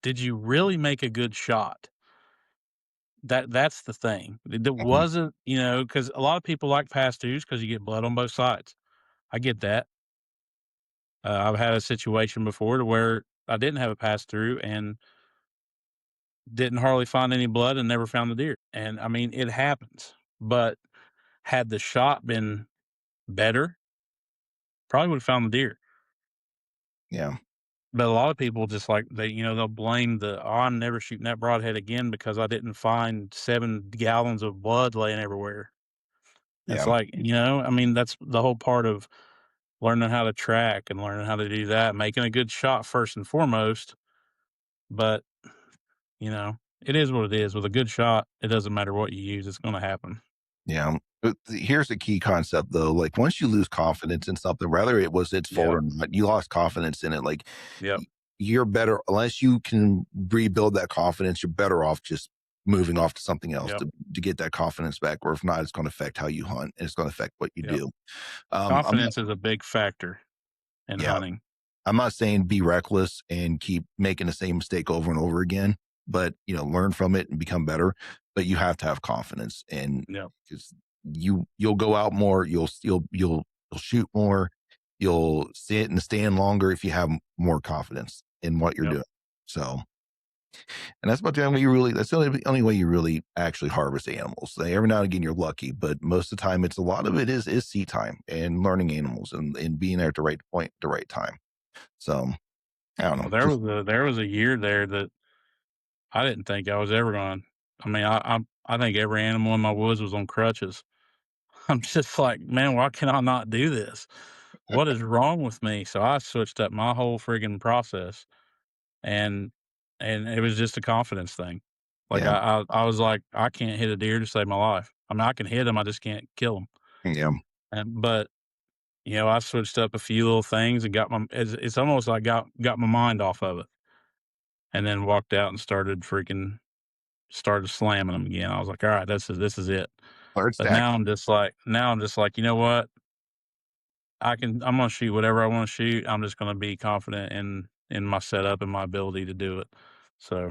did you really make a good shot? That's the thing. It Mhm. wasn't, because a lot of people like pass throughs because you get blood on both sides. I get that. I've had a situation before to where I didn't have a pass through and didn't hardly find any blood and never found the deer. And I mean, it happens. But had the shot been better, probably would have found the deer. Yeah. But a lot of people just like they'll blame oh, I'm never shooting that broadhead again because I didn't find 7 gallons of blood laying everywhere. It's Yeah. like, I mean, that's the whole part of learning how to track and learning how to do that, making a good shot first and foremost. But, it is what it is. With a good shot, it doesn't matter what you use, it's going to happen. Yeah. But here's the key concept though. Like once you lose confidence in something, whether it was its fault Yep. or not, you lost confidence in it. Like Yep. y- you're better unless you can rebuild that confidence, you're better off just moving off to something else Yep. to get that confidence back. Or if not, it's going to affect how you hunt and it's going to affect what you Yep. do. I'm not, Confidence is a big factor in yeah, hunting. I'm not saying be reckless and keep making the same mistake over and over again, but learn from it and become better. But you have to have confidence, and Yep. because you'll go out more, you'll shoot more, you'll sit and stand longer if you have more confidence in what you're Yep. doing. So, and that's about the only way you really. That's the only way you really actually harvest animals. Like, every now and again, you're lucky, but most of the time, it's a lot of it is seat time and learning animals and being there at the right point, at the right time. So I don't know. Well, there was a year there that I didn't think I was ever going. I mean, I think every animal in my woods was on crutches. I'm just like, man, why can I not do this? What is wrong with me? So I switched up my whole friggin' process, and it was just a confidence thing. Like Yeah, I was like, I can't hit a deer to save my life. I mean, I can hit them, I just can't kill them. yeah. And but I switched up a few little things and it's almost like got my mind off of it, and then walked out and started slamming them again. I was like, all right, this is it. Hard But stack. now I'm just like, you know what? I'm gonna shoot whatever I want to shoot. I'm just gonna be confident in my setup and my ability to do it. So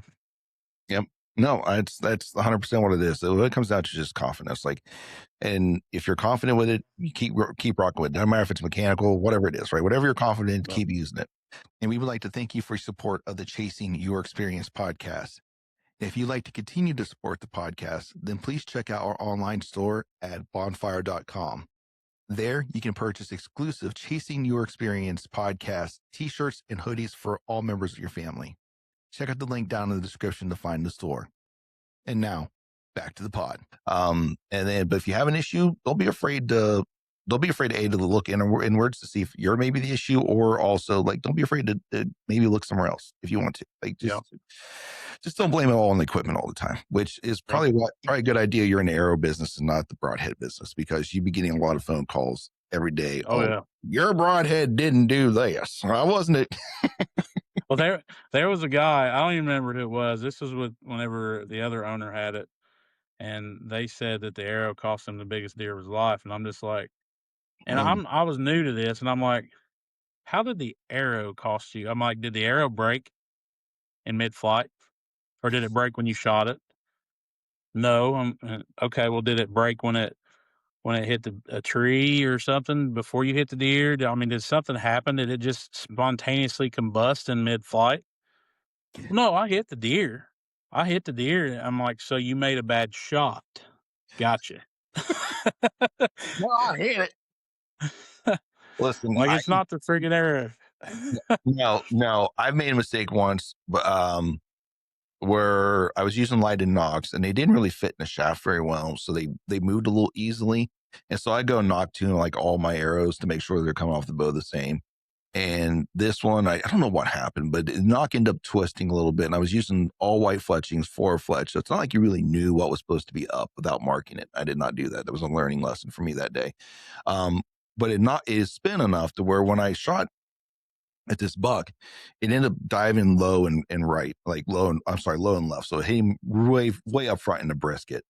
Yep. No, that's 100% what it is. So when it comes down to just confidence, like, and if you're confident with it, you keep rocking with it. No matter if it's mechanical, whatever it is, right? Whatever you're confident in, yep. keep using it. And we would like to thank you for your support of the Chasing Your Experience podcast. If you'd like to continue to support the podcast, then please check out our online store at bonfire.com. There, you can purchase exclusive Chasing Your Experience podcast t-shirts and hoodies for all members of your family. Check out the link down in the description to find the store. And now, back to the pod. But if you have an issue, don't be afraid to look inwards to see if you're maybe the issue, or also like don't be afraid to maybe look somewhere else if you want to. Like Yep. just don't blame it all on the equipment all the time, which is Yep. probably a good idea. You're in the arrow business and not the broadhead business, because you'd be getting a lot of phone calls every day. Oh Oh, yeah. your broadhead didn't do this. I wasn't it. Well, there was a guy, I don't even remember who it was. This was whenever the other owner had it, and they said that the arrow cost him the biggest deer of his life, and I'm just like, and Um, I was new to this, and I'm like, how did the arrow cost you? I'm like, did the arrow break in mid-flight, or did it break when you shot it? No. Okay. Well, did it break when it hit a tree or something before you hit the deer? I mean, did something happen? Did it just spontaneously combust in mid-flight? No, I hit the deer. I hit the deer. I'm like, so you made a bad shot. Gotcha. no, I hate it. Listen, Like it's not the friggin' arrow. no, I've made a mistake once, but where I was using light and Nox and they didn't really fit in the shaft very well. So they moved a little easily. And so I go Noctune like all my arrows to make sure they're coming off the bow the same. And this one, I don't know what happened, but the knock ended up twisting a little bit. And I was using all white fletchings, 4 fletch. So it's not like you really knew what was supposed to be up without marking it. I did not do that. That was a learning lesson for me that day. Um, but it is spin enough to where when I shot at this buck, it ended up diving low and right, like low and I'm sorry, low and left. So it hit him way up front in the brisket.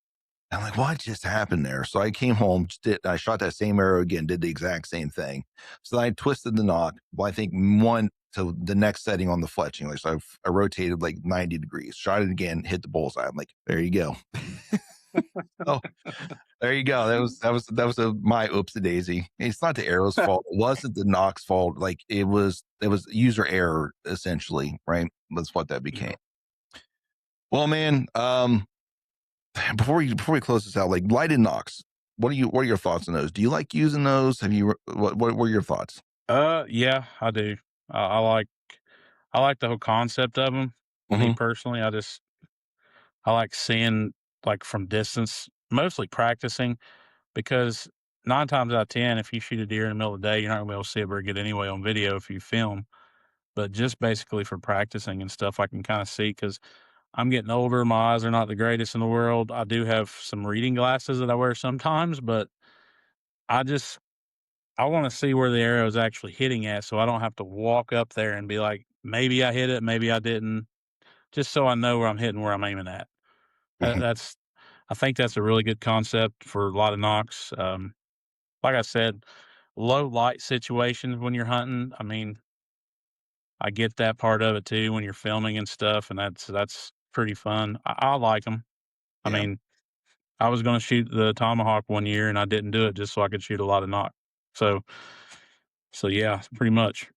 I'm like, what just happened there? So I came home, I shot that same arrow again, did the exact same thing. So I twisted the nock. Well, I think one to the next setting on the fletching. Like, so I rotated like 90 degrees, shot it again, hit the bullseye. I'm like, there you go. Oh, there you go. That was my oopsie daisy. It's not the arrow's fault. It wasn't the Nox fault. Like it was user error essentially, right? That's what that became. Yeah. Well, man, before we close this out, like lighted Nox, what are your thoughts on those? Do you like using those? Have you what were your thoughts? Yeah, I do. I like the whole concept of them. Me Hmm. personally, I like seeing like from distance, mostly practicing because 9 times out of 10, if you shoot a deer in the middle of the day, you're not gonna be able to see it very good anyway on video if you film. But just basically for practicing and stuff, I can kind of see because I'm getting older. My eyes are not the greatest in the world. I do have some reading glasses that I wear sometimes, but I just I want to see where the arrow is actually hitting at, so I don't have to walk up there and be like, maybe I hit it, maybe I didn't, just so I know where I'm hitting, where I'm aiming at. That's I think that's a really good concept for a lot of knocks. Like I said, low light situations when you're hunting. I mean, I get that part of it too when you're filming and stuff, and that's pretty fun. I like them. I Yeah. mean, I was going to shoot the tomahawk one year, and I didn't do it just so I could shoot a lot of knock. So, so yeah, pretty much.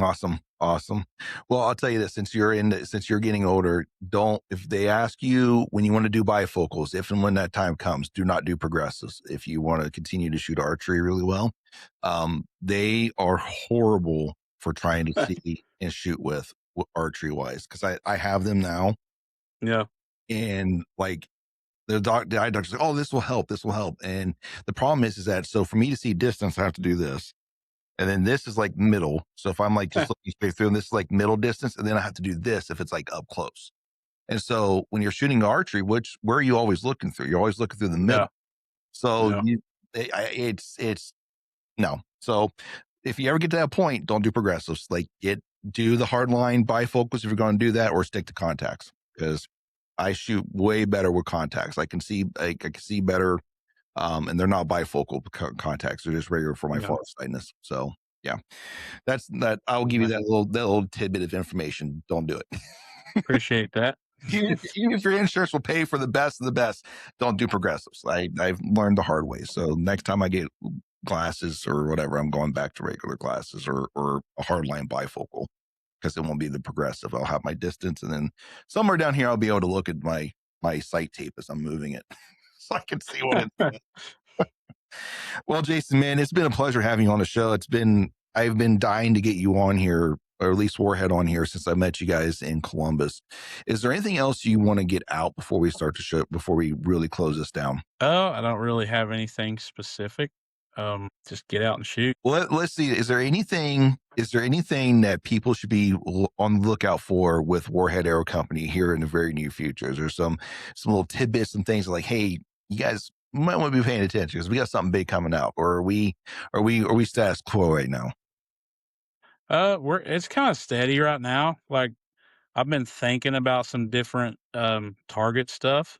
Awesome. Awesome. Well, I'll tell you this, since you're getting older, don't, if they ask you when you want to do bifocals, if and when that time comes, do not do progressives. If you want to continue to shoot archery really well, they are horrible for trying to see and shoot with archery wise. Cause I have them now Yeah, and like the eye doctor's like, oh, this will help. This will help. And the problem is that, so for me to see distance, I have to do this. And then this is like middle. So if I'm like just looking straight through, and this is like middle distance, and then I have to do this if it's like up close. And so when you're shooting archery, where are you always looking through? You're always looking through the yeah, middle. So yeah, it's no. So if you ever get to that point, don't do progressives. Like do the hard line bifocals if you're going to do that, or stick to contacts, because I shoot way better with contacts. I can see better, and they're not bifocal contacts. They're just regular for my yeah. far sightedness. So yeah. That's that. I'll give you Okay. that little tidbit of information. Don't do it. Appreciate that. Even if your insurance will pay for the best of the best, don't do progressives. I've learned the hard way. So next time I get glasses or whatever, I'm going back to regular glasses, or a hardline bifocal, because it won't be the progressive. I'll have my distance, and then somewhere down here I'll be able to look at my sight tape as I'm moving it, so I can see what it's. Well, Jason, man, it's been a pleasure having you on the show. I've been dying to get you on here, or at least Warhead on here, since I met you guys in Columbus. Is there anything else you want to get out before we start the show, before we really close this down? Oh, I don't really have anything specific. Just get out and shoot. Well, let's see. Is there anything that people should be on the lookout for with Warhead Arrow Company here in the very near future? Is there some little tidbits and things like, hey, you guys might want to be paying attention because we got something big coming out, or are we status quo right now? It's kind of steady right now. Like I've been thinking about some different target stuff,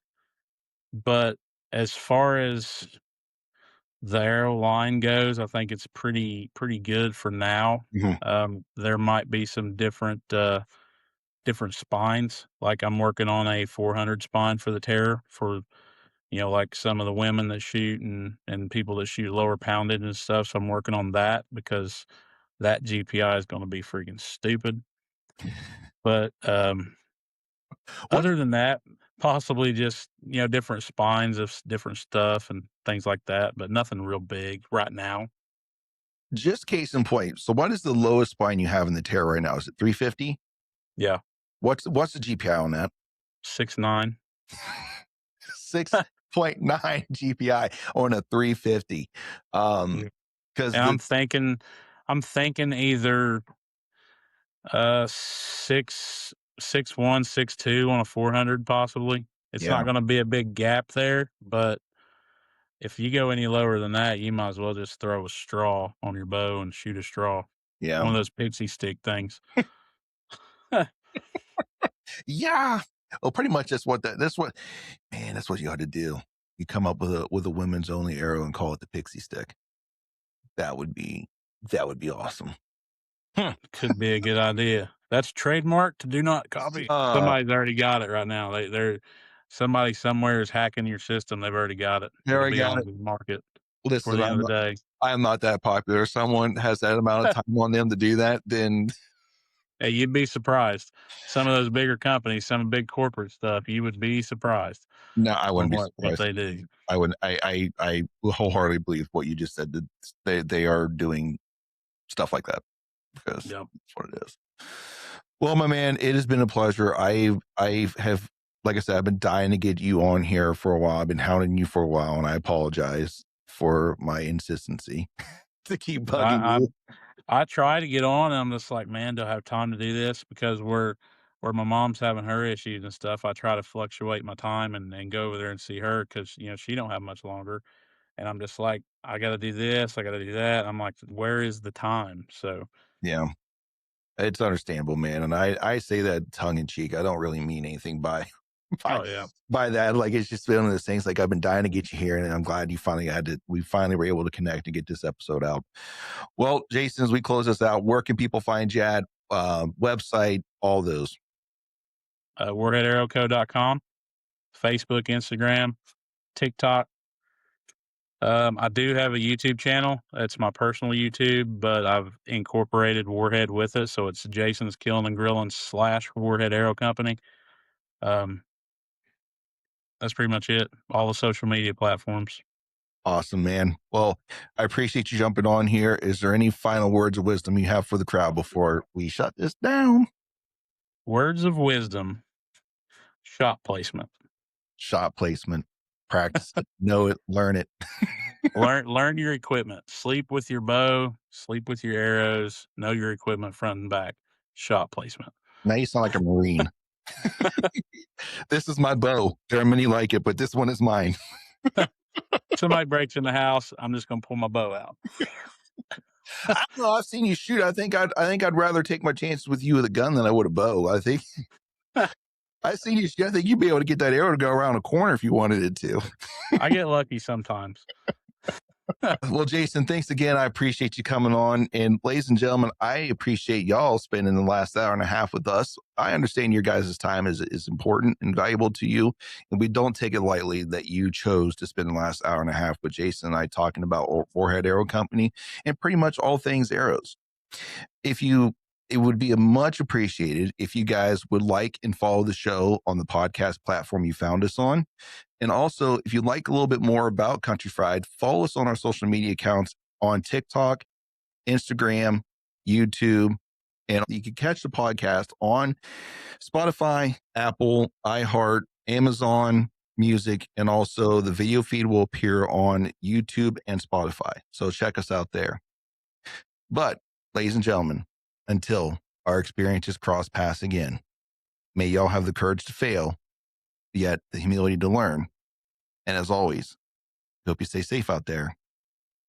but as far as the arrow line goes, I think it's pretty good for now. Mhm. There might be some different spines. Like I'm working on a 400 spine for the Terror for like some of the women that shoot and people that shoot lower pounded and stuff. So I'm working on that because that GPI is going to be freaking stupid. But What other than that, possibly just different spines of different stuff and things like that, but nothing real big right now. Just case in point. So what is the lowest spine you have in the Terra right now? Is it 350? Yeah, What's the GPI on that? 6'9". 6.9 GPI on a 350. Um, Yeah. because And the I'm thinking either 6'1", 6'2" on a 400 possibly. It's yeah, not going to be a big gap there, but if you go any lower than that, you might as well just throw a straw on your bow and shoot a straw. yeah, One of those pixie stick things. yeah. Oh, pretty much that's what man, that's what you ought to do. you come up with a women's only arrow and call it the pixie stick. That would be awesome. Could be a good idea. That's trademarked. Do not copy. Somebody's already got it right now. They're somebody somewhere is hacking your system. They've already got it. There It'll I be got on it. the market before Listen, the end of the day. I'm not that popular. Someone has that amount of time on them to do that, then Hey, you'd be surprised. Some of those bigger companies, some big corporate stuff, you would be surprised no, I on wouldn't be what surprised. they do. I would I wholeheartedly believe what you just said, that they are doing stuff like that, because Yep. that's what it is. Well, my man, it has been a pleasure. I have, like I said, I've been dying to get you on here for a while. I've been hounding you for a while, and I apologize for my insistency to keep bugging I you. I try to get on, and I'm just like, man, do I have time to do this? Because where my mom's having her issues and stuff, I try to fluctuate my time and go over there and see her because she don't have much longer, and I'm just like, I got to do this, I got to do that. I'm like, where is the time? So Yeah, it's understandable, man. And I say that tongue in cheek. I don't really mean anything by oh yeah, by that. Like, it's just been one of those things. Like, I've been dying to get you here, and I'm glad we finally were able to connect and get this episode out. Well, Jason, as we close this out, where can people find you at? Website, all those. warheadarrowco.com, Facebook, Instagram, TikTok. I do have a YouTube channel. It's my personal YouTube, but I've incorporated Warhead with it, so it's Jason's Killing and Grilling / Warhead Arrow Company. Um, that's pretty much it. All the social media platforms. Awesome, man. Well, I appreciate you jumping on here. Is there any final words of wisdom you have for the crowd before we shut this down? Words of wisdom. Shot placement. Shot placement. Practice it. Know it. Learn it. Learn your equipment. Sleep with your bow. Sleep with your arrows. Know your equipment front and back. Shot placement. Now you sound like a Marine. This is my bow. There are many like it, but this one is mine. Somebody breaks in the house, I'm just gonna pull my bow out. I don't know. I've seen you shoot. I think I'd rather take my chances with you with a gun than I would a bow. I think I've seen you shoot. I think you'd be able to get that arrow to go around a corner if you wanted it to. I get lucky sometimes. Well, Jason, thanks again. I appreciate you coming on. And ladies and gentlemen, I appreciate y'all spending the last hour and a half with us. I understand your guys' time is important and valuable to you. And we don't take it lightly that you chose to spend the last hour and a half with Jason and I talking about Warhead Arrow Company and pretty much all things arrows. It would be much appreciated if you guys would like and follow the show on the podcast platform you found us on. And also, if you'd like a little bit more about Country Fried, follow us on our social media accounts on TikTok, Instagram, YouTube, and you can catch the podcast on Spotify, Apple, iHeart, Amazon Music, and also the video feed will appear on YouTube and Spotify. So check us out there. But, ladies and gentlemen, until our experiences cross paths again, may y'all have the courage to fail, yet the humility to learn. And as always, hope you stay safe out there,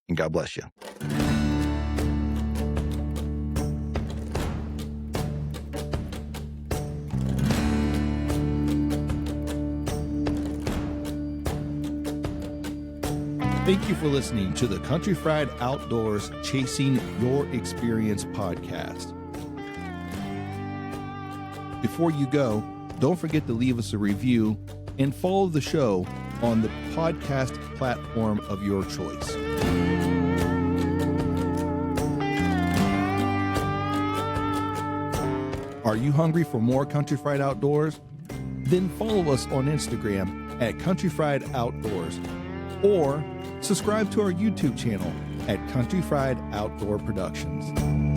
and God bless you. Thank you for listening to the Country Fried Outdoors Chasing Your Experience podcast. Before you go, don't forget to leave us a review and follow the show on the podcast platform of your choice. Are you hungry for more Country Fried Outdoors? Then follow us on Instagram at Country Fried Outdoors or subscribe to our YouTube channel at Country Fried Outdoor Productions.